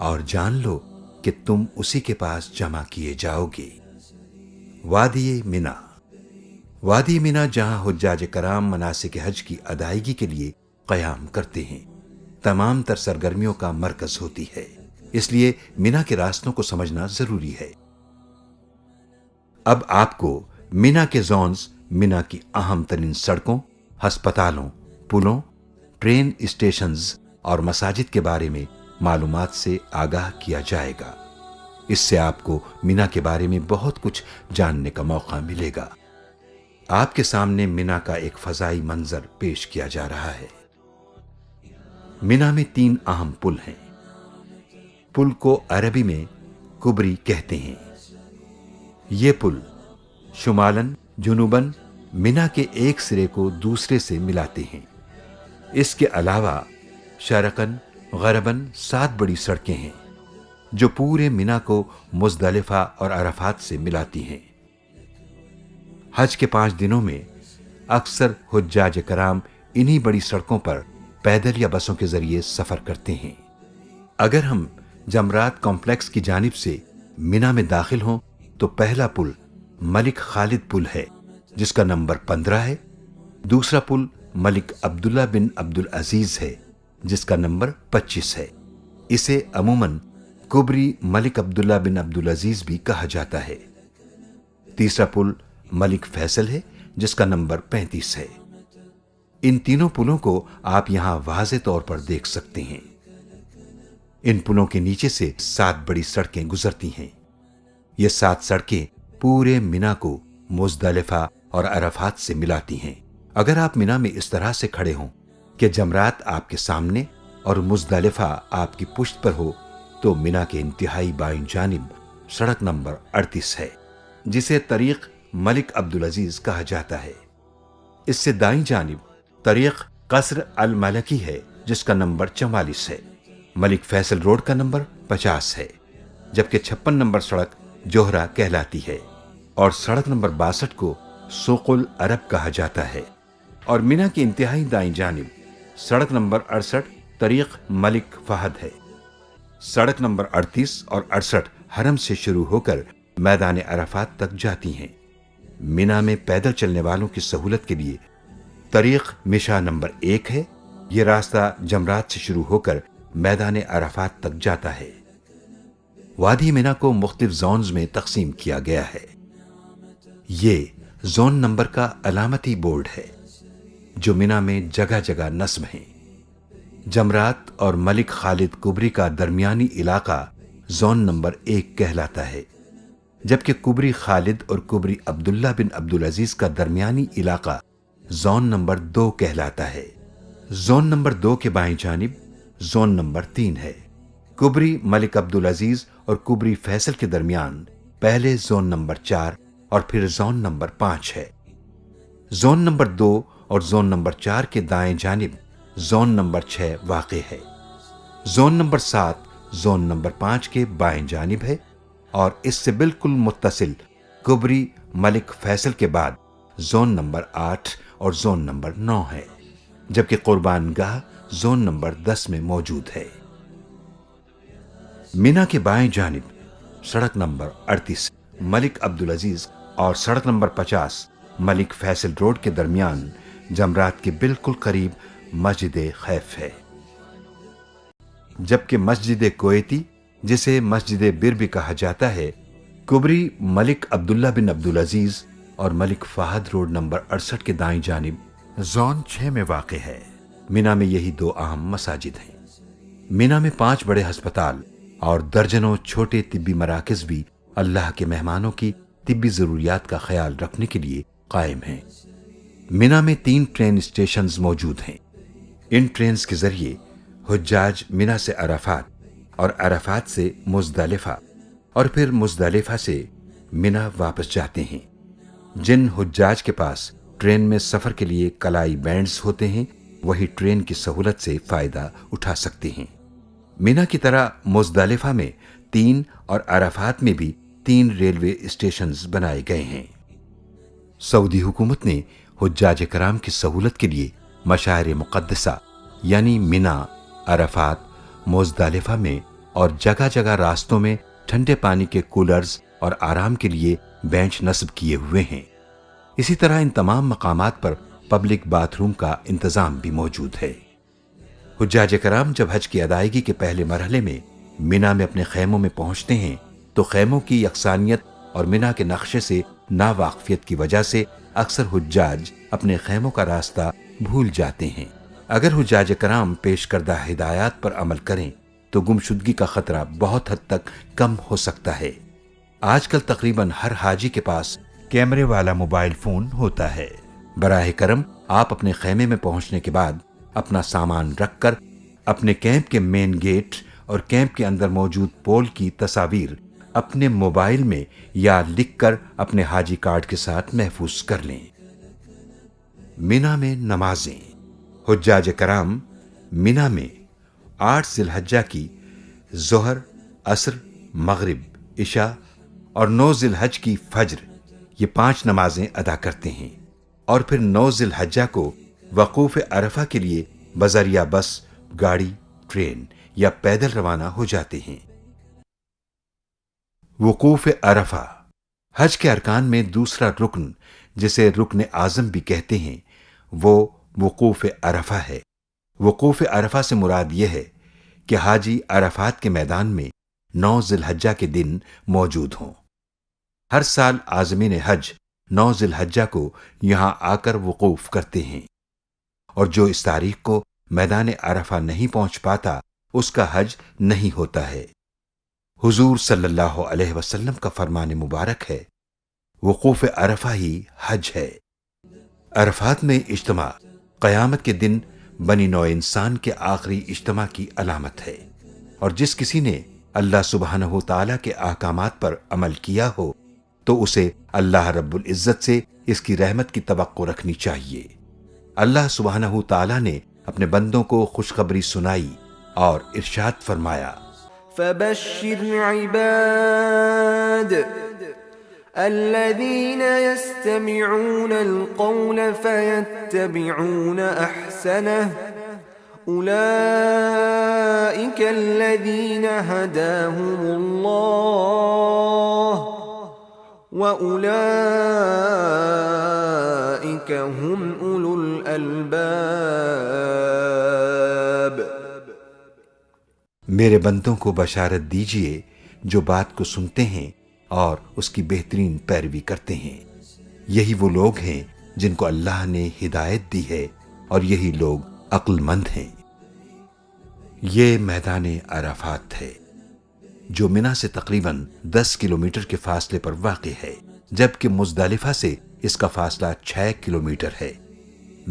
اور جان لو کہ تم اسی کے پاس جمع کیے جاؤ گے۔ وادی منا، وادی منا جہاں حجاج کرام مناسک حج کی ادائیگی کے لیے قیام کرتے ہیں، تمام تر سرگرمیوں کا مرکز ہوتی ہے، اس لیے منا کے راستوں کو سمجھنا ضروری ہے۔ اب آپ کو منا کے زونز، منا کی اہم ترین سڑکوں، ہسپتالوں، پلوں، ٹرین اسٹیشنز اور مساجد کے بارے میں معلومات سے آگاہ کیا جائے گا۔ اس سے آپ کو منا کے بارے میں بہت کچھ جاننے کا موقع ملے گا۔ آپ کے سامنے منا کا ایک فضائی منظر پیش کیا جا رہا ہے۔ منا میں 3 اہم پل ہیں۔ پل کو عربی میں کبری کہتے ہیں۔ یہ پل شمالاً جنوباً منا کے ایک سرے کو دوسرے سے ملاتے ہیں۔ اس کے علاوہ شرقاً غرباً 7 بڑی سڑکیں ہیں جو پورے منا کو مزدلفہ اور عرفات سے ملاتی ہیں۔ حج کے 5 دنوں میں اکثر حجاج کرام انہی بڑی سڑکوں پر پیدل یا بسوں کے ذریعے سفر کرتے ہیں۔ اگر ہم جمرات کمپلیکس کی جانب سے منا میں داخل ہوں تو پہلا پل ملک خالد پل ہے جس کا نمبر 15 ہے، دوسرا پل ملک عبداللہ بن عبدالعزیز ہے جس کا نمبر 25 ہے۔ اسے عموماً کبری ملک عبداللہ بن عبدالعزیز بھی کہا جاتا ہے۔ تیسرا پل ملک فیصل ہے جس کا نمبر 35 ہے۔ ان تینوں پلوں کو آپ یہاں واضح طور پر دیکھ سکتے ہیں۔ ان پلوں کے نیچے سے 7 بڑی سڑکیں گزرتی ہیں۔ یہ 7 سڑکیں پورے منا کو مزدلفہ اور عرفات سے ملاتی ہیں۔ اگر آپ منا میں اس طرح سے کھڑے ہوں کہ جمرات آپ کے سامنے اور مزدلفہ آپ کی پشت پر ہو تو منا کے انتہائی بائیں جانب سڑک نمبر 38 ہے جسے طریق ملک عبدالعزیز کہا جاتا ہے۔ اس سے دائیں جانب طریق قصر الملکی ہے جس کا نمبر 44 ہے۔ ملک فیصل روڈ کا نمبر 50 ہے، جبکہ 56 نمبر سڑک جوہرہ کہلاتی ہے اور سڑک نمبر 62 کو سوق العرب کہا جاتا ہے۔ اور منا کی انتہائی دائیں جانب سڑک نمبر 68 طریق ملک فہد ہے۔ سڑک نمبر 38 اور 68 حرم سے شروع ہو کر میدان عرفات تک جاتی ہیں۔ منا میں پیدل چلنے والوں کی سہولت کے لیے طریق مشا نمبر 1 ہے۔ یہ راستہ جمرات سے شروع ہو کر میدان عرفات تک جاتا ہے۔ وادی منا کو مختلف زونز میں تقسیم کیا گیا ہے۔ یہ زون نمبر کا علامتی بورڈ ہے جو منا میں جگہ جگہ نصب ہیں۔ جمرات اور ملک خالد کبری کا درمیانی علاقہ زون نمبر 1 کہلاتا ہے، جبکہ کبری خالد اور کبری عبداللہ بن عبدالعزیز کا درمیانی علاقہ زون نمبر 2 کہلاتا ہے۔ زون نمبر 2 کے بائیں جانب زون نمبر 3 ہے۔ کبری ملک عبدالعزیز اور کبری فیصل کے درمیان پہلے زون نمبر 4 اور پھر زون نمبر 5 ہے۔ زون نمبر 2 اور زون نمبر 4 کے دائیں جانب زون نمبر 6 واقع ہے۔ زون نمبر 7 زون نمبر 5 کے بائیں جانب ہے، اور اس سے بالکل متصل کبری ملک فیصل کے بعد زون نمبر 8 اور زون نمبر 9 ہے، جبکہ قربان گاہ زون نمبر 10 میں موجود ہے۔ مینا کے بائیں جانب سڑک نمبر 38 ملک عبدالعزیز اور سڑک نمبر 50 ملک فیصل روڈ کے درمیان جمرات کے بالکل قریب مسجد خیف ہے، جبکہ مسجد کویتی جسے مسجد بر بھی کہا جاتا ہے، کبری ملک عبداللہ بن عبدالعزیز اور ملک فہد روڈ نمبر 68 کے دائیں جانب زون 6 میں واقع ہے۔ مینا میں یہی 2 اہم مساجد ہیں۔ مینا میں 5 بڑے ہسپتال اور درجنوں چھوٹے طبی مراکز بھی اللہ کے مہمانوں کی طبی ضروریات کا خیال رکھنے کے لیے قائم ہیں۔ مینا میں 3 ٹرین اسٹیشنز موجود ہیں۔ ان ٹرینز کے ذریعے حجاج مینا سے عرفات اور عرفات سے مزدلفہ اور پھر مزدلفہ سے مینا واپس جاتے ہیں۔ جن حجاج کے پاس ٹرین میں سفر کے لیے کلائی بینڈز ہوتے ہیں، وہی ٹرین کی سہولت سے فائدہ اٹھا سکتے ہیں۔ مینا کی طرح مزدلفہ میں 3 اور عرفات میں بھی 3 ریلوے اسٹیشنز بنائے گئے ہیں۔ سعودی حکومت نے حجاج کرام کی سہولت کے لیے مشاعر مقدسہ یعنی مینا، عرفات، مزدلفہ میں اور جگہ جگہ راستوں میں ٹھنڈے پانی کے کولرز اور آرام کے لیے بینچ نصب کیے ہوئے ہیں۔ اسی طرح ان تمام مقامات پر پبلک باتھ روم کا انتظام بھی موجود ہے۔ حجاج کرام جب حج کی ادائیگی کے پہلے مرحلے میں مینا میں اپنے خیموں میں پہنچتے ہیں تو خیموں کی یکسانیت اور مینا کے نقشے سے ناواقفیت کی وجہ سے اکثر حجاج اپنے خیموں کا راستہ بھول جاتے ہیں۔ اگر حجاج کرام پیش کردہ ہدایات پر عمل کریں تو گمشدگی کا خطرہ بہت حد تک کم ہو سکتا ہے۔ آج کل تقریباً ہر حاجی کے پاس کیمرے والا موبائل فون ہوتا ہے۔ براہ کرم آپ اپنے خیمے میں پہنچنے کے بعد اپنا سامان رکھ کر اپنے کیمپ کے مین گیٹ اور کیمپ کے اندر موجود پول کی تصاویر اپنے موبائل میں یا لکھ کر اپنے حاجی کارڈ کے ساتھ محفوظ کر لیں۔ مینا میں نمازیں۔ حجاج کرام مینا میں 8 ذی الحجہ کی ظہر، عصر، مغرب، عشاء اور 9 ذی الحج کی فجر یہ 5 نمازیں ادا کرتے ہیں، اور پھر 9 ذی الحجہ کو وقوف عرفہ کے لیے بذریعہ بس، گاڑی، ٹرین یا پیدل روانہ ہو جاتے ہیں۔ وقوف عرفہ حج کے ارکان میں دوسرا رکن جسے رکن اعظم بھی کہتے ہیں وہ وقوف عرفہ ہے۔ وقوف عرفہ سے مراد یہ ہے کہ حاجی عرفات کے میدان میں 9 ذی الحجہ کے دن موجود ہوں۔ ہر سال عازمین حج 9 ذی الحجہ کو یہاں آ کر وقوف کرتے ہیں، اور جو اس تاریخ کو میدان عرفہ نہیں پہنچ پاتا اس کا حج نہیں ہوتا ہے۔ حضور صلی اللہ علیہ وسلم کا فرمان مبارک ہے، وقوف عرفہ ہی حج ہے۔ عرفات میں اجتماع قیامت کے دن بنی نوع انسان کے آخری اجتماع کی علامت ہے، اور جس کسی نے اللہ سبحانہ تعالیٰ کے احکامات پر عمل کیا ہو تو اسے اللہ رب العزت سے اس کی رحمت کی توقع رکھنی چاہیے۔ اللہ سبحانہ تعالیٰ نے اپنے بندوں کو خوشخبری سنائی اور ارشاد فرمایا، فبشر عباد الذين يستمعون القول فيتبعون احسنه اولئك الذين هداهم الله واولئك هم اولو الالباب۔ میرے بندوں کو بشارت دیجئے جو بات کو سنتے ہیں اور اس کی بہترین پیروی کرتے ہیں، یہی وہ لوگ ہیں جن کو اللہ نے ہدایت دی ہے، اور یہی لوگ عقل مند ہیں۔ یہ میدان عرفات ہے جو مینا سے تقریباً 10 کلومیٹر کے فاصلے پر واقع ہے، جبکہ مزدلفہ سے اس کا فاصلہ 6 کلومیٹر ہے۔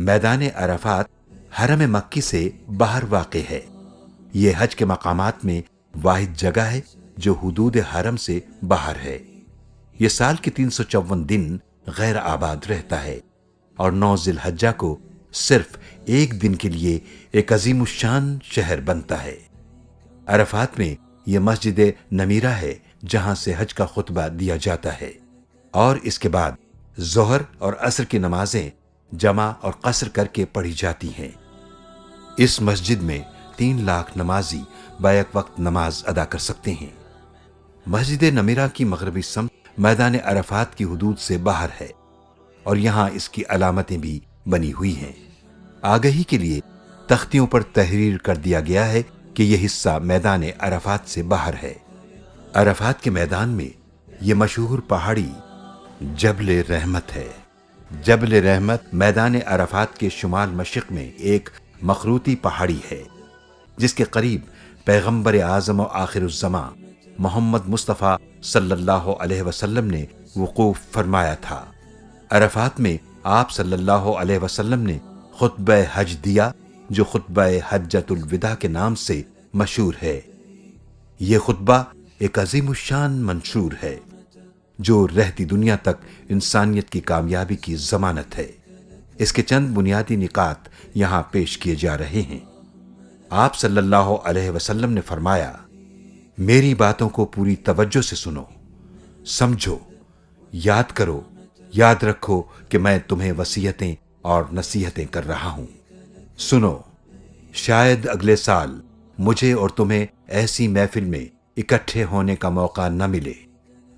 میدان عرفات حرم مکی سے باہر واقع ہے۔ یہ حج کے مقامات میں واحد جگہ ہے جو حدود حرم سے باہر ہے۔ یہ سال کے 354 دن غیر آباد رہتا ہے، اور 9 ذی الحجہ کو صرف ایک دن کے لیے ایک عظیم الشان شہر بنتا ہے۔ عرفات میں یہ مسجد نمیرہ ہے جہاں سے حج کا خطبہ دیا جاتا ہے، اور اس کے بعد ظہر اور عصر کی نمازیں جمع اور قصر کر کے پڑھی جاتی ہیں۔ اس مسجد میں 3 لاکھ نمازی بیک وقت نماز ادا کر سکتے ہیں۔ مسجد نمیرہ کی مغربی سمت میدان عرفات کی حدود سے باہر ہے، اور یہاں اس کی علامتیں بھی بنی ہوئی ہیں۔ آگہی کے لیے تختیوں پر تحریر کر دیا گیا ہے کہ یہ حصہ میدان عرفات سے باہر ہے۔ عرفات کے میدان میں یہ مشہور پہاڑی جبل رحمت ہے۔ جبل رحمت میدان عرفات کے شمال مشرق میں ایک مخروطی پہاڑی ہے، جس کے قریب پیغمبر اعظم و آخر الزماں محمد مصطفیٰ صلی اللہ علیہ وسلم نے وقوف فرمایا تھا۔ عرفات میں آپ صلی اللہ علیہ وسلم نے خطبہ حج دیا، جو خطبہ حجۃ الوداع کے نام سے مشہور ہے۔ یہ خطبہ ایک عظیم الشان منشور ہے جو رہتی دنیا تک انسانیت کی کامیابی کی ضمانت ہے۔ اس کے چند بنیادی نکات یہاں پیش کیے جا رہے ہیں۔ آپ صلی اللہ علیہ وسلم نے فرمایا، میری باتوں کو پوری توجہ سے سنو، سمجھو، یاد کرو، یاد رکھو کہ میں تمہیں وصیتیں اور نصیحتیں کر رہا ہوں۔ سنو، شاید اگلے سال مجھے اور تمہیں ایسی محفل میں اکٹھے ہونے کا موقع نہ ملے۔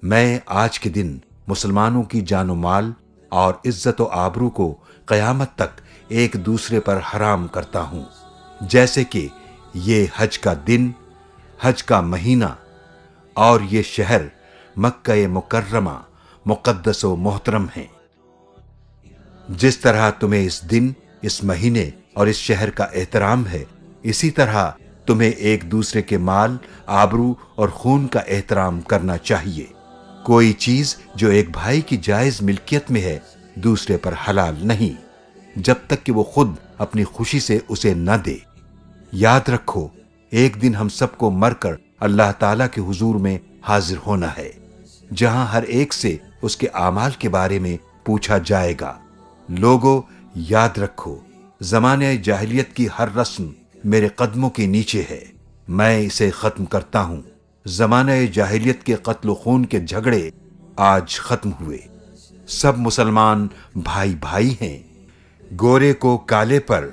میں آج کے دن مسلمانوں کی جان و مال اور عزت و آبرو کو قیامت تک ایک دوسرے پر حرام کرتا ہوں، جیسے کہ یہ حج کا دن، حج کا مہینہ اور یہ شہر مکہ مکرمہ مقدس و محترم ہیں۔ جس طرح تمہیں اس دن، اس مہینے اور اس شہر کا احترام ہے، اسی طرح تمہیں ایک دوسرے کے مال، آبرو اور خون کا احترام کرنا چاہیے۔ کوئی چیز جو ایک بھائی کی جائز ملکیت میں ہے دوسرے پر حلال نہیں، جب تک کہ وہ خود اپنی خوشی سے اسے نہ دے۔ یاد رکھو، ایک دن ہم سب کو مر کر اللہ تعالیٰ کے حضور میں حاضر ہونا ہے، جہاں ہر ایک سے اس کے اعمال کے بارے میں پوچھا جائے گا۔ لوگو، یاد رکھو، زمانہ جاہلیت کی ہر رسم میرے قدموں کے نیچے ہے، میں اسے ختم کرتا ہوں۔ زمانہ جاہلیت کے قتل و خون کے جھگڑے آج ختم ہوئے۔ سب مسلمان بھائی بھائی ہیں، گورے کو کالے پر،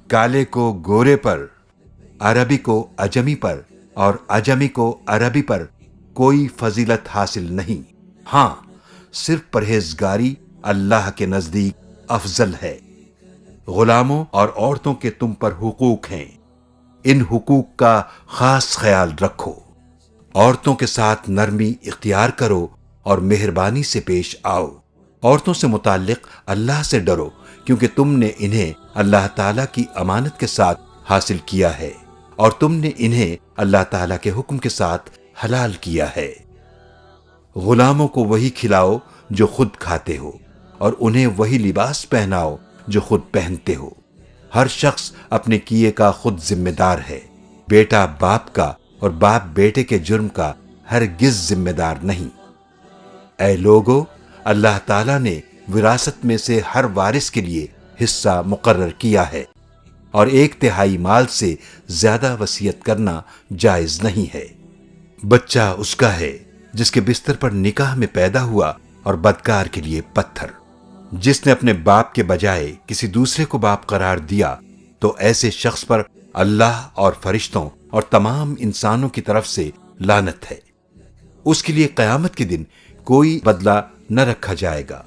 کالے کو گورے پر، عربی کو عجمی پر اور عجمی کو عربی پر کوئی فضیلت حاصل نہیں۔ ہاں، صرف پرہیزگاری اللہ کے نزدیک افضل ہے۔ غلاموں اور عورتوں کے تم پر حقوق ہیں، ان حقوق کا خاص خیال رکھو۔ عورتوں کے ساتھ نرمی اختیار کرو اور مہربانی سے پیش آؤ۔ عورتوں سے متعلق اللہ سے ڈرو، کیونکہ تم نے انہیں اللہ تعالیٰ کی امانت کے ساتھ حاصل کیا ہے، اور تم نے انہیں اللہ تعالیٰ کے حکم کے ساتھ حلال کیا ہے۔ غلاموں کو وہی کھلاؤ جو خود کھاتے ہو، اور انہیں وہی لباس پہناؤ جو خود پہنتے ہو۔ ہر شخص اپنے کیے کا خود ذمہ دار ہے۔ بیٹا باپ کا اور باپ بیٹے کے جرم کا ہرگز ذمہ دار نہیں۔ اے لوگو، اللہ تعالیٰ نے وراثت میں سے ہر وارث کے لیے حصہ مقرر کیا ہے، اور 1/3 مال سے زیادہ وصیت کرنا جائز نہیں ہے۔ بچہ اس کا ہے جس کے بستر پر نکاح میں پیدا ہوا، اور بدکار کے لیے پتھر۔ جس نے اپنے باپ کے بجائے کسی دوسرے کو باپ قرار دیا، تو ایسے شخص پر اللہ اور فرشتوں اور تمام انسانوں کی طرف سے لعنت ہے۔ اس کے لیے قیامت کے دن کوئی بدلہ نہ رکھا جائے گا۔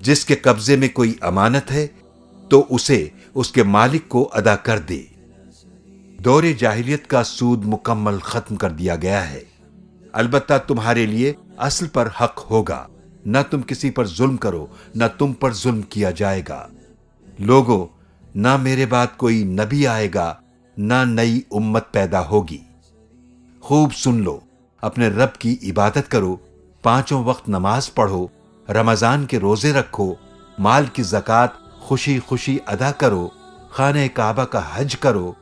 جس کے قبضے میں کوئی امانت ہے تو اسے اس کے مالک کو ادا کر دے۔ دور جاہلیت کا سود مکمل ختم کر دیا گیا ہے۔ البتہ تمہارے لیے اصل پر حق ہوگا، نہ تم کسی پر ظلم کرو، نہ تم پر ظلم کیا جائے گا۔ لوگو، نہ میرے بعد کوئی نبی آئے گا، نہ نئی امت پیدا ہوگی۔ خوب سن لو، اپنے رب کی عبادت کرو، 5 وقت نماز پڑھو، رمضان کے روزے رکھو، مال کی زکوٰۃ خوشی خوشی ادا کرو، خانہ کعبہ کا حج کرو،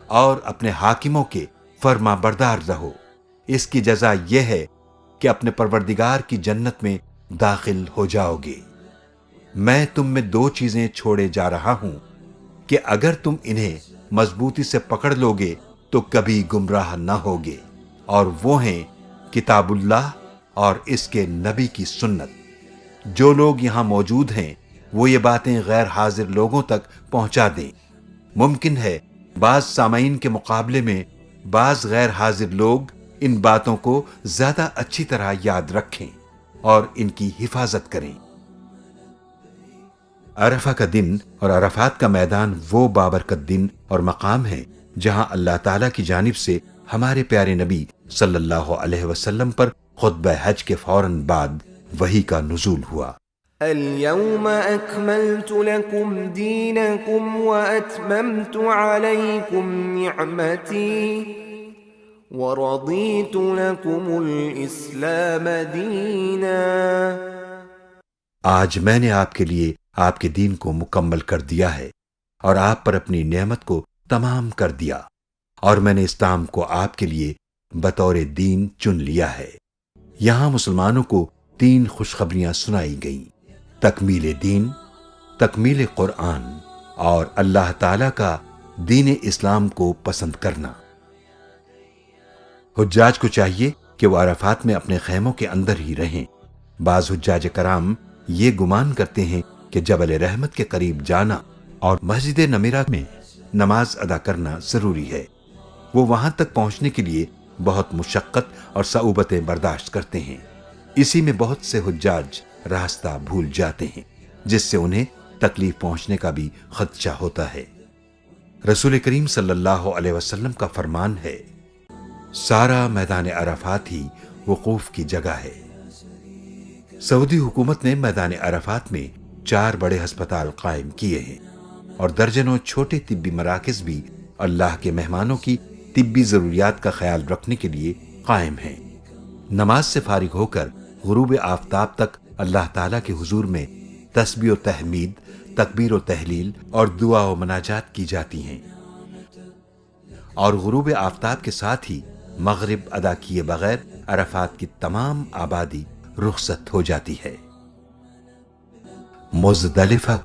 اور اپنے حاکموں کے فرما بردار رہو۔ اس کی جزا یہ ہے کہ اپنے پروردگار کی جنت میں داخل ہو جاؤ گے۔ میں تم میں دو چیزیں چھوڑے جا رہا ہوں کہ اگر تم انہیں مضبوطی سے پکڑ لوگے تو کبھی گمراہ نہ ہوگے، اور وہ ہیں کتاب اللہ اور اس کے نبی کی سنت۔ جو لوگ یہاں موجود ہیں وہ یہ باتیں غیر حاضر لوگوں تک پہنچا دیں۔ ممکن ہے بعض سامعین کے مقابلے میں بعض غیر حاضر لوگ ان باتوں کو زیادہ اچھی طرح یاد رکھیں اور ان کی حفاظت کریں۔ عرفہ کا دن اور عرفات کا میدان وہ بابرکت دن اور مقام ہے جہاں اللہ تعالیٰ کی جانب سے ہمارے پیارے نبی صلی اللہ علیہ وسلم پر خطبہ حج کے فوراً بعد وحی کا نزول ہوا۔ اليوم أكملت لكم دينكم وأتممت عليكم نعمتي ورضيت لكم الإسلام دينا۔ آج میں نے آپ کے لیے آپ کے دین کو مکمل کر دیا ہے اور آپ پر اپنی نعمت کو تمام کر دیا، اور میں نے اسلام کو آپ کے لیے بطور دین چن لیا ہے۔ یہاں مسلمانوں کو 3 خوشخبریاں سنائی گئیں: تکمیل دین، تکمیل قرآن، اور اللہ تعالیٰ کا دین اسلام کو پسند کرنا۔ حجاج کو چاہیے کہ وہ عرفات میں اپنے خیموں کے اندر ہی رہیں۔ بعض حجاج کرام یہ گمان کرتے ہیں کہ جبل رحمت کے قریب جانا اور مسجد نمیرہ میں نماز ادا کرنا ضروری ہے۔ وہ وہاں تک پہنچنے کے لیے بہت مشقت اور صعوبتیں برداشت کرتے ہیں۔ اسی میں بہت سے حجاج راستہ بھول جاتے ہیں، جس سے انہیں تکلیف پہنچنے کا بھی خدشہ ہوتا ہے۔ رسول کریم صلی اللہ علیہ وسلم کا فرمان ہے، سارا میدان عرفات ہی وقوف کی جگہ ہے۔ سعودی حکومت نے میدان عرفات میں 4 بڑے ہسپتال قائم کیے ہیں اور درجنوں چھوٹے طبی مراکز بھی اللہ کے مہمانوں کی طبی ضروریات کا خیال رکھنے کے لیے قائم ہیں۔ نماز سے فارغ ہو کر غروب آفتاب تک اللہ تعالیٰ کے حضور میں تسبیح و تحمید، تکبیر و تحلیل اور دعا و مناجات کی جاتی ہیں، اور غروب آفتاب کے ساتھ ہی مغرب ادا کیے بغیر عرفات کی تمام آبادی رخصت ہو جاتی ہے۔ مزدلفہ،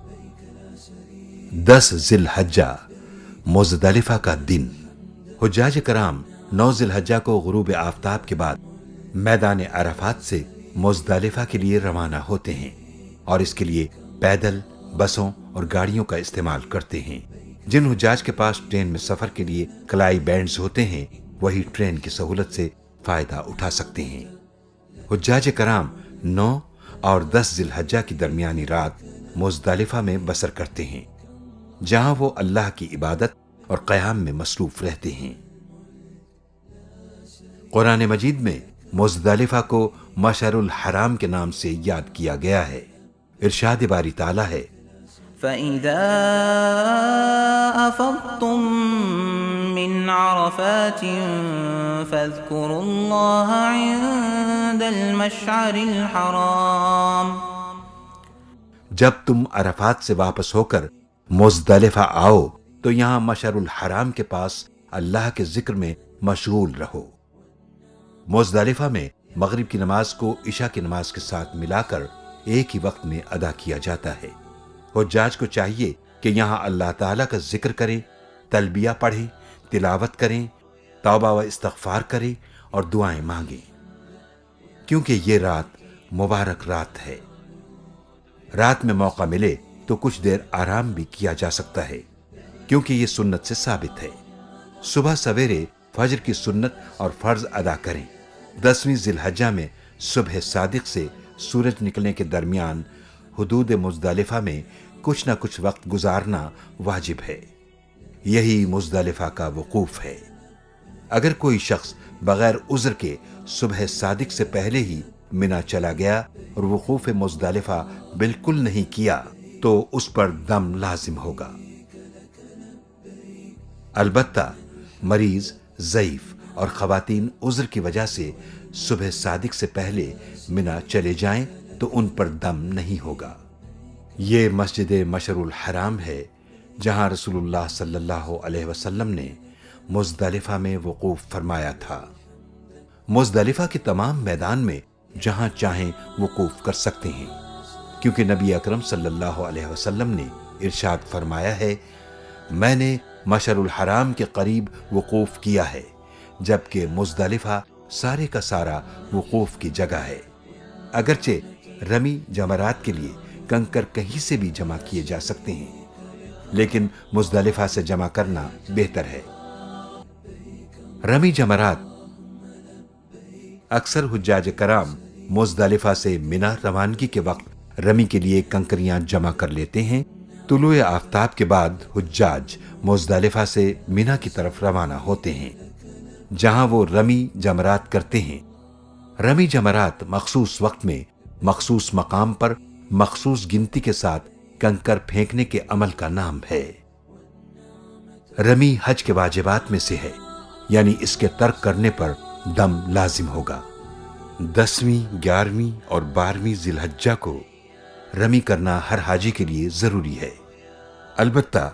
10 ذی الحجہ مزدلفہ کا دن۔ حجاج کرام 9 ذی الحجہ کو غروب آفتاب کے بعد میدان عرفات سے مزدلفہ کے لیے روانہ ہوتے ہیں، اور اس کے لیے پیدل، بسوں اور گاڑیوں کا استعمال کرتے ہیں۔ جن حجاج کے پاس ٹرین میں سفر کے لیے کلائی بینڈز ہوتے ہیں وہی ٹرین کی سہولت سے فائدہ اٹھا سکتے ہیں۔ حجاج کرام 9 اور 10 ذی الحجہ کی درمیانی رات مزدلفہ میں بسر کرتے ہیں، جہاں وہ اللہ کی عبادت اور قیام میں مصروف رہتے ہیں۔ قرآن مجید میں مزدلفہ کو مشعر الحرام کے نام سے یاد کیا گیا ہے۔ ارشاد باری تعالیٰ ہے، فَإِذَا أَفَضْتُم مِّنْ عَرَفَاتٍ فَاذْكُرُوا اللَّهَ عِندَ الْمَشْعَرِ الْحَرَامِ۔ جب تم عرفات سے واپس ہو کر مزدلفہ آؤ تو یہاں مشعر الحرام کے پاس اللہ کے ذکر میں مشغول رہو۔ مزدلفہ میں مغرب کی نماز کو عشاء کی نماز کے ساتھ ملا کر ایک ہی وقت میں ادا کیا جاتا ہے۔ حجاج کو چاہیے کہ یہاں اللہ تعالیٰ کا ذکر کریں، تلبیہ پڑھیں، تلاوت کریں، توبہ و استغفار کریں اور دعائیں مانگیں، کیونکہ یہ رات مبارک رات ہے۔ رات میں موقع ملے تو کچھ دیر آرام بھی کیا جا سکتا ہے، کیونکہ یہ سنت سے ثابت ہے۔ صبح سویرے فجر کی سنت اور فرض ادا کریں۔ 10ویں ذی الحجہ میں صبح صادق سے سورج نکلنے کے درمیان حدود مزدلفہ میں کچھ نہ کچھ وقت گزارنا واجب ہے۔ یہی مزدلفہ کا وقوف ہے۔ اگر کوئی شخص بغیر عذر کے صبح صادق سے پہلے ہی منا چلا گیا اور وقوف مزدلفہ بالکل نہیں کیا تو اس پر دم لازم ہوگا۔ البتہ مریض، ضعیف اور خواتین عذر کی وجہ سے صبح صادق سے پہلے منا چلے جائیں تو ان پر دم نہیں ہوگا۔ یہ مسجد مشعر الحرام ہے جہاں رسول اللہ صلی اللہ علیہ وسلم نے مزدلفہ میں وقوف فرمایا تھا۔ مزدلفہ کے تمام میدان میں جہاں چاہیں وقوف کر سکتے ہیں۔ کیونکہ نبی اکرم صلی اللہ علیہ وسلم نے ارشاد فرمایا ہے، میں نے مشعر الحرام کے قریب وقوف کیا ہے، جبکہ مزدلفہ سارے کا سارا وقوف کی جگہ ہے۔ اگرچہ رمی جمرات کے لیے کنکر کہیں سے بھی جمع کیے جا سکتے ہیں، لیکن مزدلفہ سے جمع کرنا بہتر ہے۔ رمی جمرات اکثر حجاج کرام مزدلفہ سے منا روانگی کے وقت رمی کے لیے کنکریاں جمع کر لیتے ہیں۔ طلوع آفتاب کے بعد حجاج مزدلفہ سے منا کی طرف روانہ ہوتے ہیں، جہاں وہ رمی جمرات کرتے ہیں۔ رمی جمرات مخصوص وقت میں مخصوص مقام پر مخصوص گنتی کے ساتھ کنکر پھینکنے کے عمل کا نام ہے۔ رمی حج کے واجبات میں سے ہے، یعنی اس کے ترک کرنے پر دم لازم ہوگا۔ 10ویں، 11ویں اور 12ویں ذی الحجہ کو رمی کرنا ہر حاجی کے لیے ضروری ہے۔ البتہ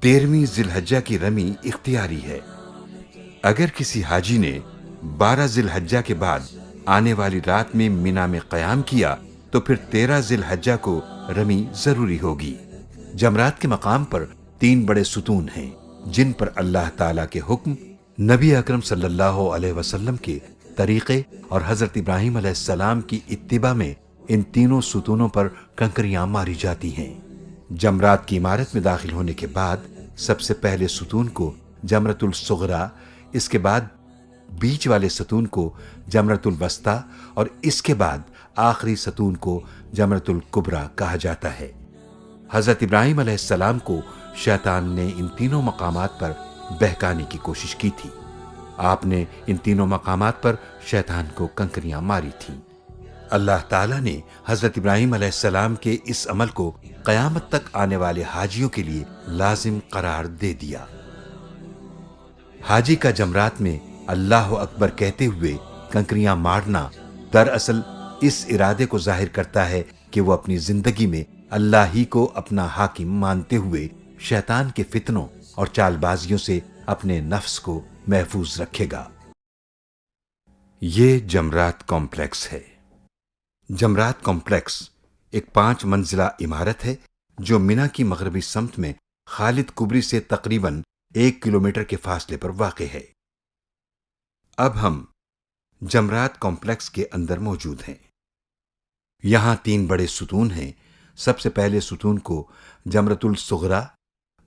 13ویں ذی الحجہ کی رمی اختیاری ہے۔ اگر کسی حاجی نے 12 ذی الحجہ کے بعد آنے والی رات میں منا میں قیام کیا تو پھر 13 ذی الحجہ کو رمی ضروری ہوگی۔ جمرات کے مقام پر 3 بڑے ستون ہیں، جن پر اللہ تعالیٰ کے حکم، نبی اکرم صلی اللہ علیہ وسلم کے طریقے اور حضرت ابراہیم علیہ السلام کی اتباع میں ان تینوں ستونوں پر کنکریاں ماری جاتی ہیں۔ جمرات کی عمارت میں داخل ہونے کے بعد سب سے پہلے ستون کو جمرۃ الصغریٰ، اس کے بعد بیچ والے ستون کو جمرۃ الوسطیٰ اور اس کے بعد آخری ستون کو جمرۃ الکبریٰ کہا جاتا ہے۔ حضرت ابراہیم علیہ السلام کو شیطان نے ان تینوں مقامات پر بہکانے کی کوشش کی تھی۔ آپ نے ان تینوں مقامات پر شیطان کو کنکریاں ماری تھیں۔ اللہ تعالیٰ نے حضرت ابراہیم علیہ السلام کے اس عمل کو قیامت تک آنے والے حاجیوں کے لیے لازم قرار دے دیا۔ حاجی کا جمرات میں اللہ اکبر کہتے ہوئے کنکریاں مارنا دراصل اس ارادے کو ظاہر کرتا ہے کہ وہ اپنی زندگی میں اللہ ہی کو اپنا حاکم مانتے ہوئے شیطان کے فتنوں اور چال بازیوں سے اپنے نفس کو محفوظ رکھے گا۔ یہ جمرات کمپلیکس ہے۔ جمرات کمپلیکس ایک 5 منزلہ عمارت ہے جو منا کی مغربی سمت میں خالد کبری سے تقریباً 1 کلومیٹر کے فاصلے پر واقع ہے۔ اب ہم جمرات کمپلیکس کے اندر موجود ہیں۔ یہاں 3 بڑے ستون ہیں۔ سب سے پہلے ستون کو جمرۃ الصغریٰ،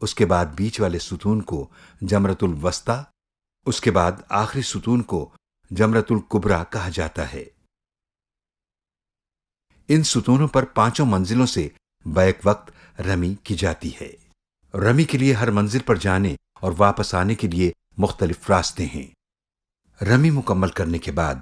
اس کے بعد بیچ والے ستون کو جمرۃ الوسطیٰ، اس کے بعد آخری ستون کو جمرۃ الکبریٰ کہا جاتا ہے۔ ان ستونوں پر 5 منزلوں سے بیک وقت رمی کی جاتی ہے۔ رمی کے لیے ہر منزل پر جانے اور واپس آنے کے لیے مختلف راستے ہیں۔ رمی مکمل کرنے کے بعد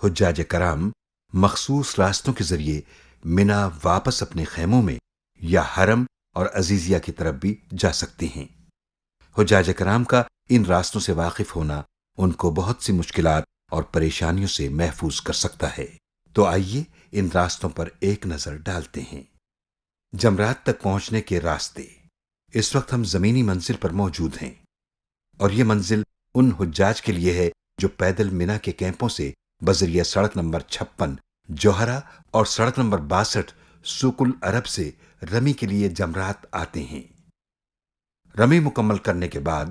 حجاج کرام مخصوص راستوں کے ذریعے منا واپس اپنے خیموں میں یا حرم اور عزیزیہ کی طرف بھی جا سکتے ہیں۔ حجاج کرام کا ان راستوں سے واقف ہونا ان کو بہت سی مشکلات اور پریشانیوں سے محفوظ کر سکتا ہے۔ تو آئیے ان راستوں پر ایک نظر ڈالتے ہیں۔ جمرات تک پہنچنے کے راستے۔ اس وقت ہم زمینی منزل پر موجود ہیں، اور یہ منزل ان حجاج کے لیے ہے جو پیدل منا کے کیمپوں سے بذریعہ سڑک نمبر 56 جوہرہ اور سڑک نمبر 62 سوق العرب سے رمی کے لیے جمرات آتے ہیں۔ رمی مکمل کرنے کے بعد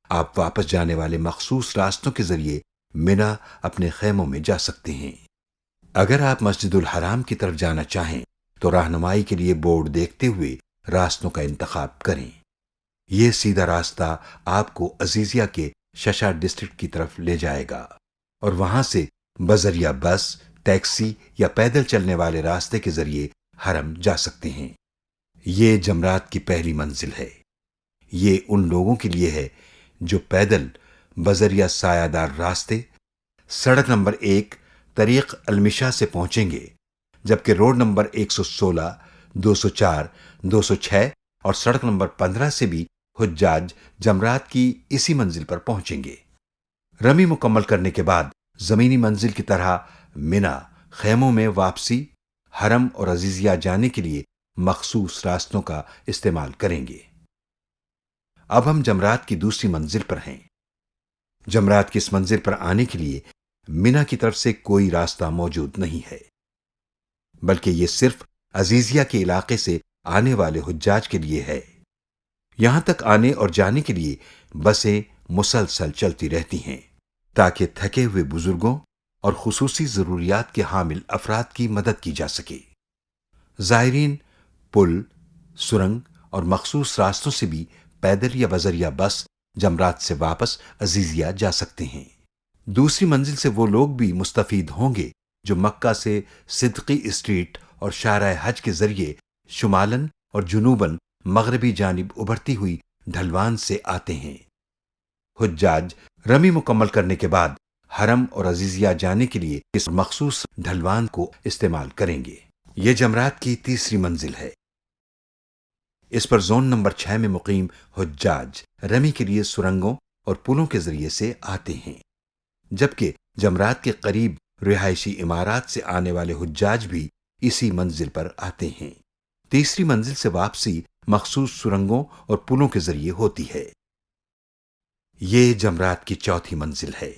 آپ واپس جانے والے مخصوص راستوں کے ذریعے منا اپنے خیموں میں جا سکتے ہیں۔ اگر آپ مسجد الحرام کی طرف جانا چاہیں تو رہنمائی کے لیے بورڈ دیکھتے ہوئے راستوں کا انتخاب کریں۔ یہ سیدھا راستہ آپ کو عزیزیہ کے ششا ڈسٹرکٹ کی طرف لے جائے گا، اور وہاں سے بذریعہ بس، ٹیکسی یا پیدل چلنے والے راستے کے ذریعے حرم جا سکتے ہیں۔ یہ جمرات کی پہلی منزل ہے۔ یہ ان لوگوں کے لیے ہے جو پیدل بذریعہ سایہ دار راستے سڑک نمبر 1 طریق المشا سے پہنچیں گے، جبکہ روڈ نمبر 116، 204، 206 اور سڑک نمبر 15 سے بھی حجاج جمرات کی اسی منزل پر پہنچیں گے۔ رمی مکمل کرنے کے بعد زمینی منزل کی طرح منا خیموں میں واپسی، حرم اور عزیزیہ جانے کے لیے مخصوص راستوں کا استعمال کریں گے۔ اب ہم جمرات کی دوسری منزل پر ہیں۔ جمرات کی اس منزل پر آنے کے لیے منا کی طرف سے کوئی راستہ موجود نہیں ہے، بلکہ یہ صرف عزیزیہ کے علاقے سے آنے والے حجاج کے لیے ہے۔ یہاں تک آنے اور جانے کے لیے بسیں مسلسل چلتی رہتی ہیں تاکہ تھکے ہوئے بزرگوں اور خصوصی ضروریات کے حامل افراد کی مدد کی جا سکے۔ زائرین پل، سرنگ اور مخصوص راستوں سے بھی پیدل یا بذریعہ بس جمرات سے واپس عزیزیہ جا سکتے ہیں۔ دوسری منزل سے وہ لوگ بھی مستفید ہوں گے جو مکہ سے صدقی اسٹریٹ اور شارع حج کے ذریعے شمالاً اور جنوباً مغربی جانب ابھرتی ہوئی ڈھلوان سے آتے ہیں۔ حجاج رمی مکمل کرنے کے بعد حرم اور عزیزیہ جانے کے لیے اس مخصوص ڈھلوان کو استعمال کریں گے۔ یہ جمرات کی تیسری منزل ہے۔ اس پر زون نمبر 6 میں مقیم حجاج رمی کے لیے سرنگوں اور پلوں کے ذریعے سے آتے ہیں، جبکہ جمرات کے قریب رہائشی عمارات سے آنے والے حجاج بھی اسی منزل پر آتے ہیں۔ تیسری منزل سے واپسی مخصوص سرنگوں اور پلوں کے ذریعے ہوتی ہے۔ یہ جمرات کی چوتھی منزل ہے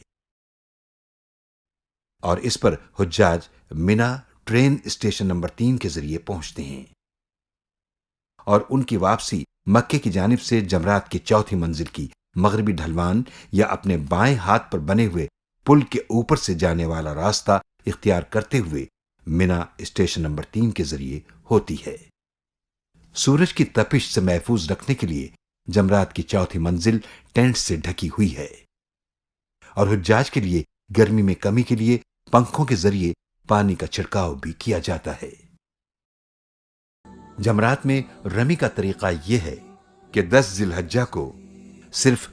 اور اس پر حجاج منا ٹرین اسٹیشن نمبر 3 کے ذریعے پہنچتے ہیں اور ان کی واپسی مکے کی جانب سے جمرات کی چوتھی منزل کی مغربی ڈھلوان یا اپنے بائیں ہاتھ پر بنے ہوئے پل کے اوپر سے جانے والا راستہ اختیار کرتے ہوئے منا اسٹیشن نمبر 3 کے ذریعے ہوتی ہے۔ سورج کی تپش سے محفوظ رکھنے کے لیے جمرات کی چوتھی منزل ٹینٹ سے ڈھکی ہوئی ہے اور حجاج کے لیے گرمی میں کمی کے لیے پنکھوں کے ذریعے پانی کا چھڑکاؤ بھی کیا جاتا ہے۔ جمرات میں رمی کا طریقہ یہ ہے کہ 10 ذی الحجہ کو صرف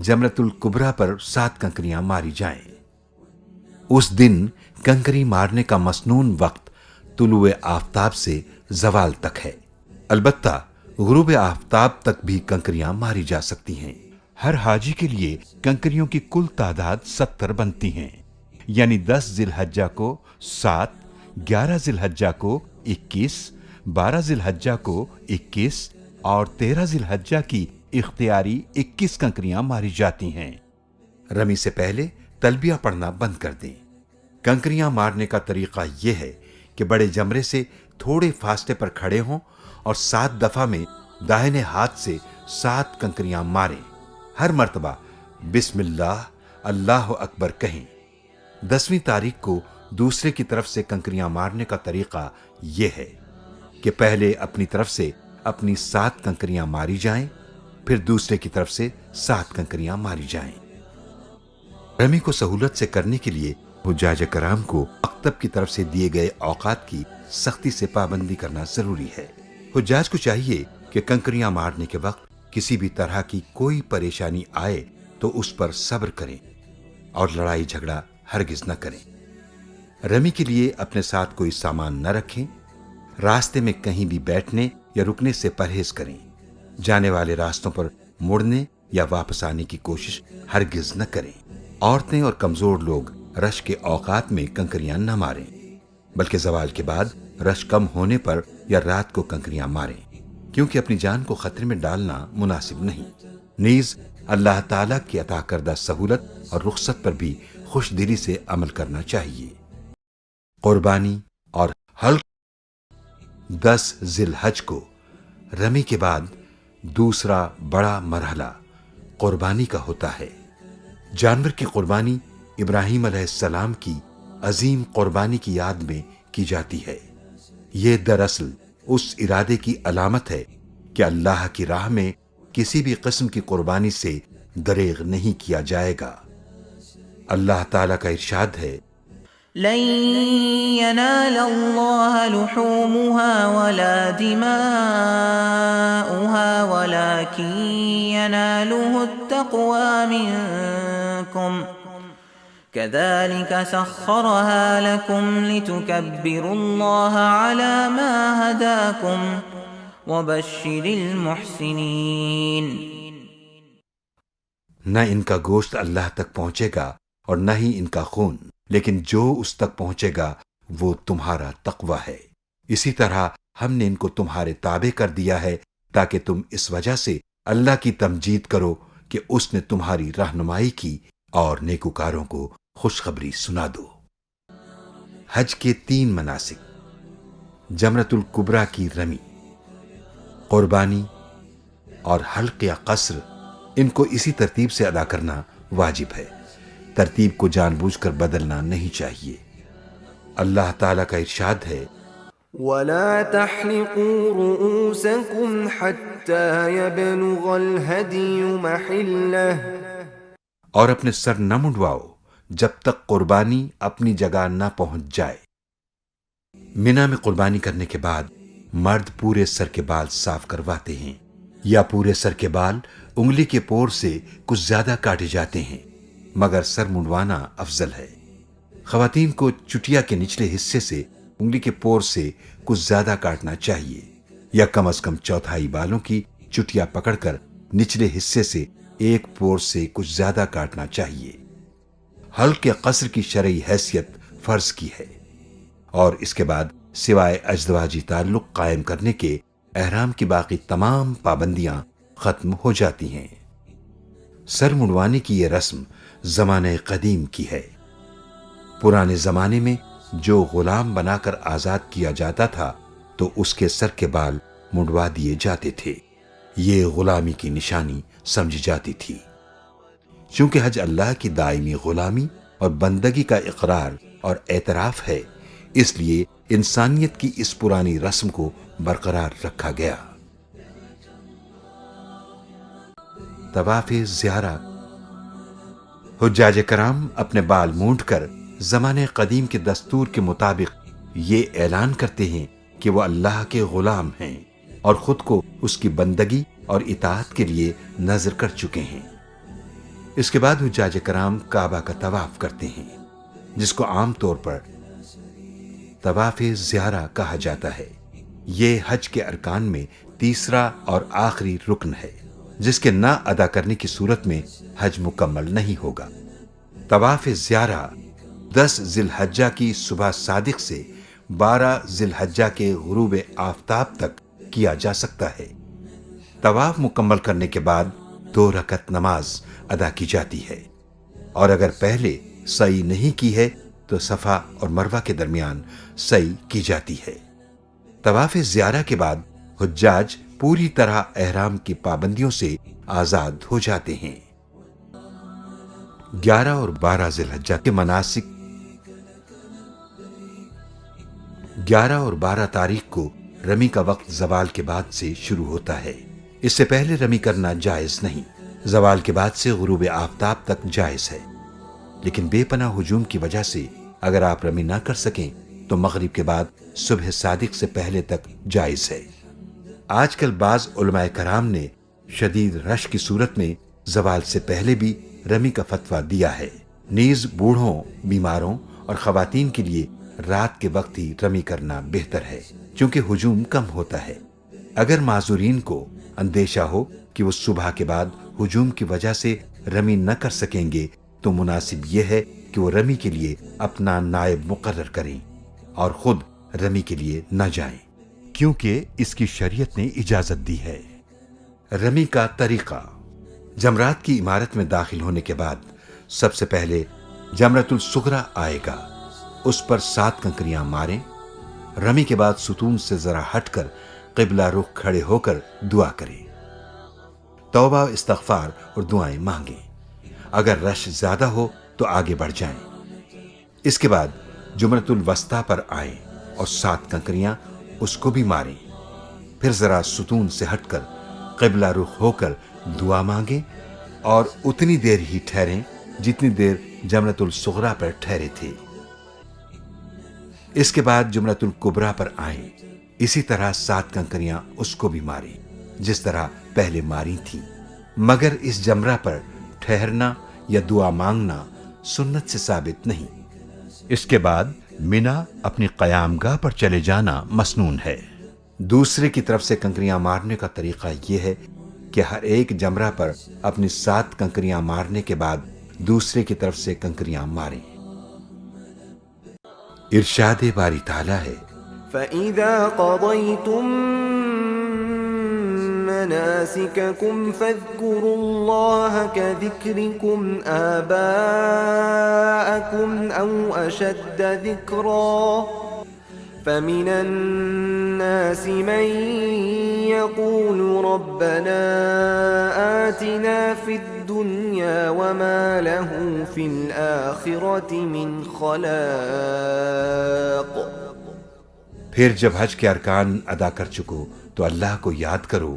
جمرۃ الکبریٰ پر 7 کنکریاں ماری جائیں۔ اس دن کنکری مارنے کا مسنون وقت طلوع آفتاب سے زوال تک ہے، البتہ غروب آفتاب تک بھی کنکریاں ماری جا سکتی ہیں۔ ہر حاجی کے لیے کنکریوں کی کل تعداد 70 بنتی ہیں، یعنی 10 ذی الحجہ کو 7، 11 ذی الحجہ کو 21، 12 ذی الحجہ کو 21 اور 13 ذی الحجہ کی اختیاری 21 کنکریاں ماری جاتی ہیں۔ رمی سے پہلے تلبیہ پڑھنا بند کر دیں۔ کنکریاں مارنے کا طریقہ یہ ہے کہ بڑے جمرے سے تھوڑے فاصلے پر کھڑے ہوں اور 7 دفعہ میں داہنے ہاتھ سے 7 کنکریاں ماریں۔ ہر مرتبہ بسم اللہ، اللہ اکبر کہیں۔ 10ویں تاریخ کو دوسرے کی طرف سے کنکریاں مارنے کا طریقہ یہ ہے کہ پہلے اپنی طرف سے اپنی 7 کنکریاں ماری جائیں، پھر دوسرے کی طرف سے 7 کنکریاں ماری جائیں۔ رمی کو سہولت سے کرنے کے لیے حجاج کرام کو مکتب کی طرف سے دیے گئے اوقات کی سختی سے پابندی کرنا ضروری ہے۔ حجاج کو چاہیے کہ کنکریاں مارنے کے وقت کسی بھی طرح کی کوئی پریشانی آئے تو اس پر صبر کریں اور لڑائی جھگڑا ہرگز نہ کریں۔ رمی کے لیے اپنے ساتھ کوئی سامان نہ رکھیں۔ راستے میں کہیں بھی بیٹھنے یا رکنے سے پرہیز کریں۔ جانے والے راستوں پر مڑنے یا واپس آنے کی کوشش ہرگز نہ کریں۔ عورتیں اور کمزور لوگ رش کے اوقات میں کنکریاں نہ ماریں، بلکہ زوال کے بعد رش کم ہونے پر یا رات کو کنکریاں ماریں، کیونکہ اپنی جان کو خطرے میں ڈالنا مناسب نہیں۔ نیز اللہ تعالیٰ کی عطا کردہ سہولت اور رخصت پر بھی خوش دلی سے عمل کرنا چاہیے۔ قربانی اور حلق 10 ذی الحج کو رمی کے بعد دوسرا بڑا مرحلہ قربانی کا ہوتا ہے۔ جانور کی قربانی ابراہیم علیہ السلام کی عظیم قربانی کی یاد میں کی جاتی ہے۔ یہ دراصل اس ارادے کی علامت ہے کہ اللہ کی راہ میں کسی بھی قسم کی قربانی سے دریغ نہیں کیا جائے گا۔ اللہ تعالیٰ کا ارشاد ہے، لن ينال الله لحومها ولا دماؤها ولكن يناله التقوى منكم كذلك سخرها لكم لتكبروا الله على ما هداكم وبشر المحسنين۔ نہ ان کا گوشت اللہ تک پہنچے گا اور نہ ہی ان کا خون، لیکن جو اس تک پہنچے گا وہ تمہارا تقوی ہے۔ اسی طرح ہم نے ان کو تمہارے تابع کر دیا ہے تاکہ تم اس وجہ سے اللہ کی تمجید کرو کہ اس نے تمہاری رہنمائی کی اور نیکوکاروں کو خوشخبری سنا دو۔ حج کے 3 مناسک۔ جمرۃ الکبریٰ کی رمی، قربانی اور حلق یا قصر، ان کو اسی ترتیب سے ادا کرنا واجب ہے۔ ترتیب کو جان بوجھ کر بدلنا نہیں چاہیے۔ اللہ تعالیٰ کا ارشاد ہے، ولا تحلقوا رؤوسكم حتى يبلغ الهدي محله، اور اپنے سر نہ منڈواؤ جب تک قربانی اپنی جگہ نہ پہنچ جائے۔ منا میں قربانی کرنے کے بعد مرد پورے سر کے بال صاف کرواتے ہیں، یا پورے سر کے بال انگلی کے پور سے کچھ زیادہ کاٹے جاتے ہیں، مگر سر منڈوانا افضل ہے۔ خواتین کو چٹیا کے نچلے حصے سے انگلی کے پور سے کچھ زیادہ کاٹنا چاہیے، یا کم از کم چوتھائی بالوں کی چٹیا پکڑ کر نچلے حصے سے ایک پور سے کچھ زیادہ کاٹنا چاہیے۔ حلق یا قصر کی شرعی حیثیت فرض کی ہے، اور اس کے بعد سوائے ازدواجی تعلق قائم کرنے کے احرام کی باقی تمام پابندیاں ختم ہو جاتی ہیں۔ سر منڈوانے کی یہ رسم زمانہ قدیم کی ہے۔ پرانے زمانے میں جو غلام بنا کر آزاد کیا جاتا تھا تو اس کے سر کے بال منڈوا دیے جاتے تھے۔ یہ غلامی کی نشانی سمجھی جاتی تھی۔ چونکہ حج اللہ کی دائمی غلامی اور بندگی کا اقرار اور اعتراف ہے، اس لیے انسانیت کی اس پرانی رسم کو برقرار رکھا گیا۔ طواف زیارہ، حجاج کرام اپنے بال مونڈ کر زمانے قدیم کے دستور کے مطابق یہ اعلان کرتے ہیں کہ وہ اللہ کے غلام ہیں اور خود کو اس کی بندگی اور اطاعت کے لیے نذر کر چکے ہیں۔ اس کے بعد حجاج کرام کعبہ کا طواف کرتے ہیں، جس کو عام طور پر طواف زیارہ کہا جاتا ہے۔ یہ حج کے ارکان میں تیسرا اور آخری رکن ہے، جس کے نہ ادا کرنے کی صورت میں حج مکمل نہیں ہوگا۔ طواف زیارہ 10 ذی الحجہ کی صبح صادق سے 12 ذی الحجہ کے غروب آفتاب تک کیا جا سکتا ہے۔ طواف مکمل کرنے کے بعد 2 رکعت نماز ادا کی جاتی ہے، اور اگر پہلے سعی نہیں کی ہے تو صفا اور مروہ کے درمیان سعی کی جاتی ہے۔ طواف زیارہ کے بعد حجاج پوری طرح احرام کی پابندیوں سے آزاد ہو جاتے ہیں۔ 11 اور 12 ذی الحجہ کے مناسک 11 اور 12 تاریخ کو رمی کا وقت زوال کے بعد سے شروع ہوتا ہے۔ اس سے پہلے رمی کرنا جائز نہیں۔ زوال کے بعد سے غروب آفتاب تک جائز ہے، لیکن بے پناہ ہجوم کی وجہ سے اگر آپ رمی نہ کر سکیں تو مغرب کے بعد صبح صادق سے پہلے تک جائز ہے۔ آج کل بعض علماء کرام نے شدید رش کی صورت میں زوال سے پہلے بھی رمی کا فتویٰ دیا ہے۔ نیز بوڑھوں، بیماروں اور خواتین کے لیے رات کے وقت ہی رمی کرنا بہتر ہے، چونکہ ہجوم کم ہوتا ہے۔ اگر معذورین کو اندیشہ ہو کہ وہ صبح کے بعد ہجوم کی وجہ سے رمی نہ کر سکیں گے تو مناسب یہ ہے کہ وہ رمی کے لیے اپنا نائب مقرر کریں اور خود رمی کے لیے نہ جائیں، کیونکہ اس کی شریعت نے اجازت دی ہے۔ رمی کا طریقہ: جمرات کی عمارت میں داخل ہونے کے بعد سب سے پہلے جمرۃ الصغریٰ آئے گا، اس پر 7 کنکریاں ماریں۔ رمی کے بعد ستون سے ذرا ہٹ کر قبلہ رخ کھڑے ہو کر دعا کریں، توبہ استغفار اور دعائیں مانگیں۔ اگر رش زیادہ ہو تو آگے بڑھ جائیں۔ اس کے بعد جمرۃ الوسطیٰ پر آئیں اور 7 کنکریاں اس کو بھی ماریں۔ پھر ذرا ستون سے ہٹ کر قبلہ رخ ہو کر دعا مانگیں اور اتنی دیر ہی ٹھہریں جتنی دیر جمرۃ الصغریٰ پر ٹھہرے تھے۔ اس کے بعد جمرۃ الکبریٰ پر آئیں، اسی طرح 7 کنکریاں اس کو بھی ماریں جس طرح پہلے ماری تھیں، مگر اس جمرہ پر ٹھہرنا یا دعا مانگنا سنت سے ثابت نہیں۔ اس کے بعد منا اپنی قیام گاہ پر چلے جانا مسنون ہے۔ دوسرے کی طرف سے کنکریاں مارنے کا طریقہ یہ ہے کہ ہر ایک جمرہ پر اپنی 7 کنکریاں مارنے کے بعد دوسرے کی طرف سے کنکریاں ماریں۔ ارشاد باری تعالیٰ ہے، فَإِذَا قَضَيْتُم مَّنَاسِكَكُمْ فَاذْكُرُوا اللَّهَ كَذِكْرِكُمْ آبَاءَكُمْ أَوْ أَشَدَّ ذِكْرًا فمن الناس من يقول ربنا آتنا في الدنيا وما له في الآخرة من خلاق. پھر جب حج کے ارکان ادا کر چکو تو اللہ کو یاد کرو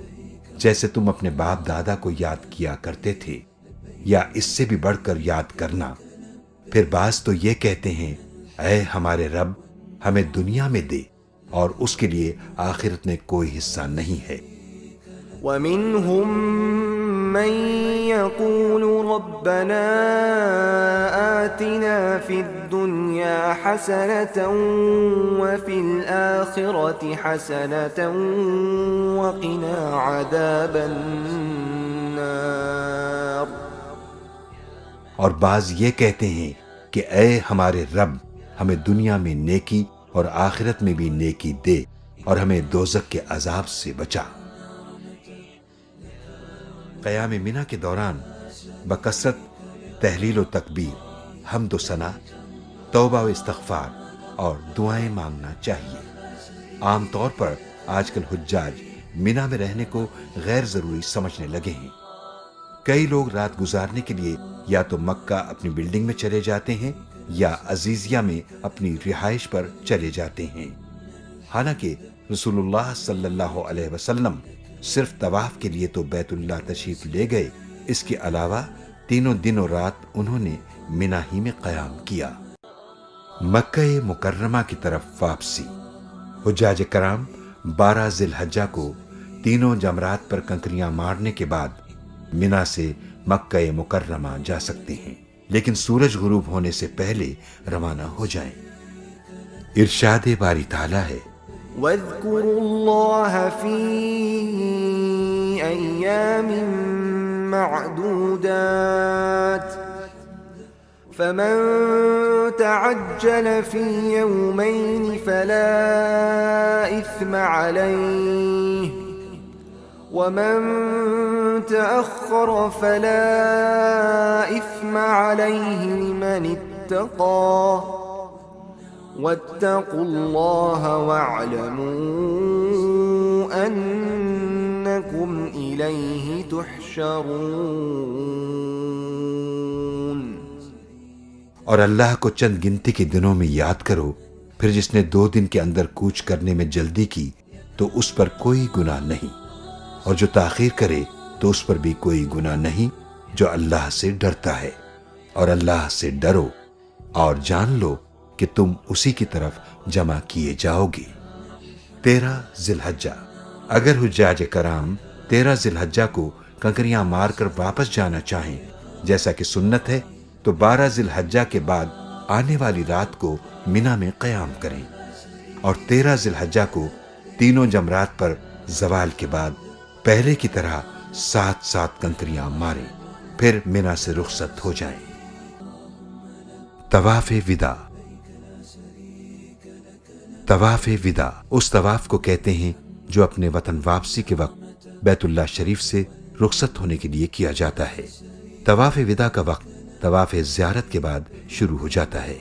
جیسے تم اپنے باپ دادا کو یاد کیا کرتے تھے، یا اس سے بھی بڑھ کر یاد کرنا. پھر بعض تو یہ کہتے ہیں اے ہمارے رب ہمیں دنیا میں دے، اور اس کے لیے آخرت میں کوئی حصہ نہیں ہے. ومنهم من يقول ربنا آتنا في الدنيا حسنة وفي الآخرة حسنة وقنا عذاب النار. اور بعض یہ کہتے ہیں کہ اے ہمارے رب ہمیں دنیا میں نیکی اور آخرت میں بھی نیکی دے، اور ہمیں دوزخ کے عذاب سے بچا. قیام منی کے دوران بکثرت تحلیل و تکبیر، حمد و ثنا، توبہ و استغفار اور دعائیں مانگنا چاہیے. عام طور پر آج کل حجاج منی میں رہنے کو غیر ضروری سمجھنے لگے ہیں. کئی لوگ رات گزارنے کے لیے یا تو مکہ اپنی بلڈنگ میں چلے جاتے ہیں یا عزیزیہ میں اپنی رہائش پر چلے جاتے ہیں. حالانکہ رسول اللہ صلی اللہ علیہ وسلم صرف طواف کے لیے تو بیت اللہ تشریف لے گئے، اس کے علاوہ تینوں دن و رات انہوں نے منی ہی میں قیام کیا. مکہ مکرمہ کی طرف واپسی. حجاج کرام 12 ذی الحجہ کو تینوں جمرات پر کنکریاں مارنے کے بعد منی سے مکہ مکرمہ جا سکتے ہیں، لیکن سورج غروب ہونے سے پہلے روانہ ہو جائیں. ارشاد باری تعالیٰ ہے واذكروا الله في أيام معدودات فمن تعجل في يومين فلا إثم عليه ومن تأخر فلا إثم عليه لمن اتقى واتقوا الله واعلموا أنكم إليه تحشرون. اور اللہ کو چند گنتی کے دنوں میں یاد کرو، پھر جس نے 2 دن کے اندر کوچ کرنے میں جلدی کی تو اس پر کوئی گناہ نہیں، اور جو تاخیر کرے تو اس پر بھی کوئی گناہ نہیں، جو اللہ سے ڈرتا ہے. اور اللہ سے ڈرو اور جان لو کہ تم اسی کی طرف جمع کیے جاؤ گے. 13 ذی الحجہ. اگر حجاج کرام 13 ذی الحجہ کو کنکریاں مار کر واپس جانا چاہیں جیسا کہ سنت ہے تو 12 ذی الحجہ کے بعد آنے والی رات کو منی میں قیام کریں، اور 13 ذی الحجہ کو تینوں جمرات پر زوال کے بعد پہلے کی طرح 7 کنکریاں ماریں، پھر منی سے رخصت ہو جائیں. طواف وداع. طواف وداع اس طواف کو کہتے ہیں جو اپنے وطن واپسی کے وقت بیت اللہ شریف سے رخصت ہونے کے لیے کیا جاتا ہے. طواف وداع کا وقت طواف زیارت کے بعد شروع ہو جاتا ہے،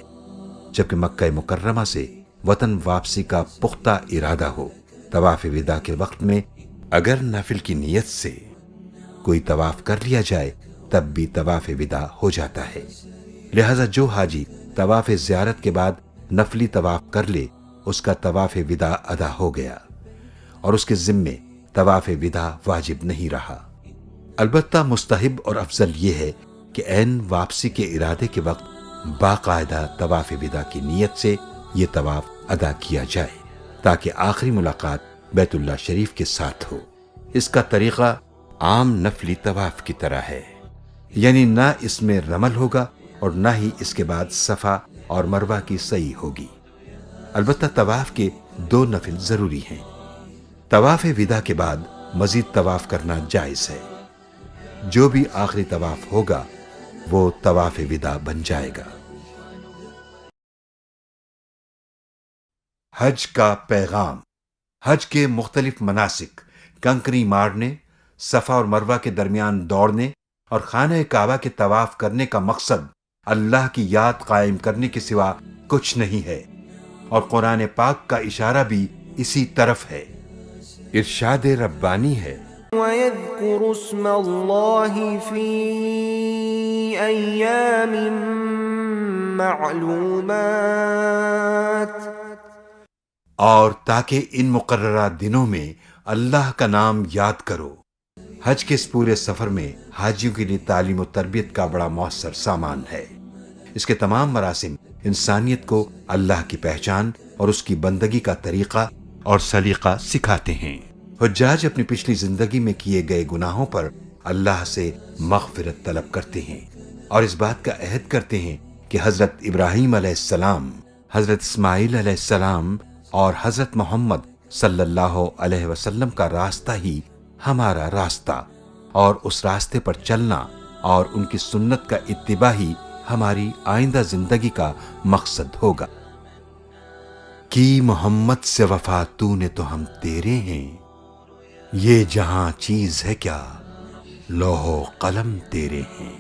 جبکہ مکہ مکرمہ سے وطن واپسی کا پختہ ارادہ ہو. طواف وداع کے وقت میں اگر نفل کی نیت سے کوئی طواف کر لیا جائے تب بھی طواف وداع ہو جاتا ہے. لہذا جو حاجی طواف زیارت کے بعد نفلی طواف کر لے اس کا طواف وداع ادا ہو گیا، اور اس کے ذمے طواف وداع واجب نہیں رہا. البتہ مستحب اور افضل یہ ہے کہ عین واپسی کے ارادے کے وقت باقاعدہ طواف وداع کی نیت سے یہ طواف ادا کیا جائے تاکہ آخری ملاقات بیت اللہ شریف کے ساتھ ہو. اس کا طریقہ عام نفلی طواف کی طرح ہے، یعنی نہ اس میں رمل ہوگا اور نہ ہی اس کے بعد صفا اور مروہ کی سعی ہوگی. البتہ طواف کے 2 نفل ضروری ہیں. طواف وداع کے بعد مزید طواف کرنا جائز ہے. جو بھی آخری طواف ہوگا وہ طواف وداع بن جائے گا. حج کا پیغام. حج کے مختلف مناسک، کنکری مارنے، صفا اور مروہ کے درمیان دوڑنے اور خانہ کعبہ کے طواف کرنے کا مقصد اللہ کی یاد قائم کرنے کے سوا کچھ نہیں ہے، اور قرآن پاک کا اشارہ بھی اسی طرف ہے۔ ارشاد ربانی ہے، وَيَذْكُرُ اسْمَ اللَّهِ فِي أَيَّامٍ مَّعْلُومَاتٍ، اور تاکہ ان مقررہ دنوں میں اللہ کا نام یاد کرو۔ حج کے اس پورے سفر میں حاجیوں کے لیے تعلیم و تربیت کا بڑا مؤثر سامان ہے۔ اس کے تمام مراسم انسانیت کو اللہ کی پہچان اور اس کی بندگی کا طریقہ اور سلیقہ سکھاتے ہیں۔ حجاج اپنی پچھلی زندگی میں کیے گئے گناہوں پر اللہ سے مغفرت طلب کرتے ہیں اور اس بات کا عہد کرتے ہیں کہ حضرت ابراہیم علیہ السلام، حضرت اسماعیل علیہ السلام اور حضرت محمد صلی اللہ علیہ وسلم کا راستہ ہی ہمارا راستہ، اور اس راستے پر چلنا اور ان کی سنت کا اتباع ہی ہماری آئندہ زندگی کا مقصد ہوگا۔ کی محمد سے وفا تو نے تو ہم تیرے ہیں، یہ جہاں چیز ہے کیا لوح و قلم تیرے ہیں۔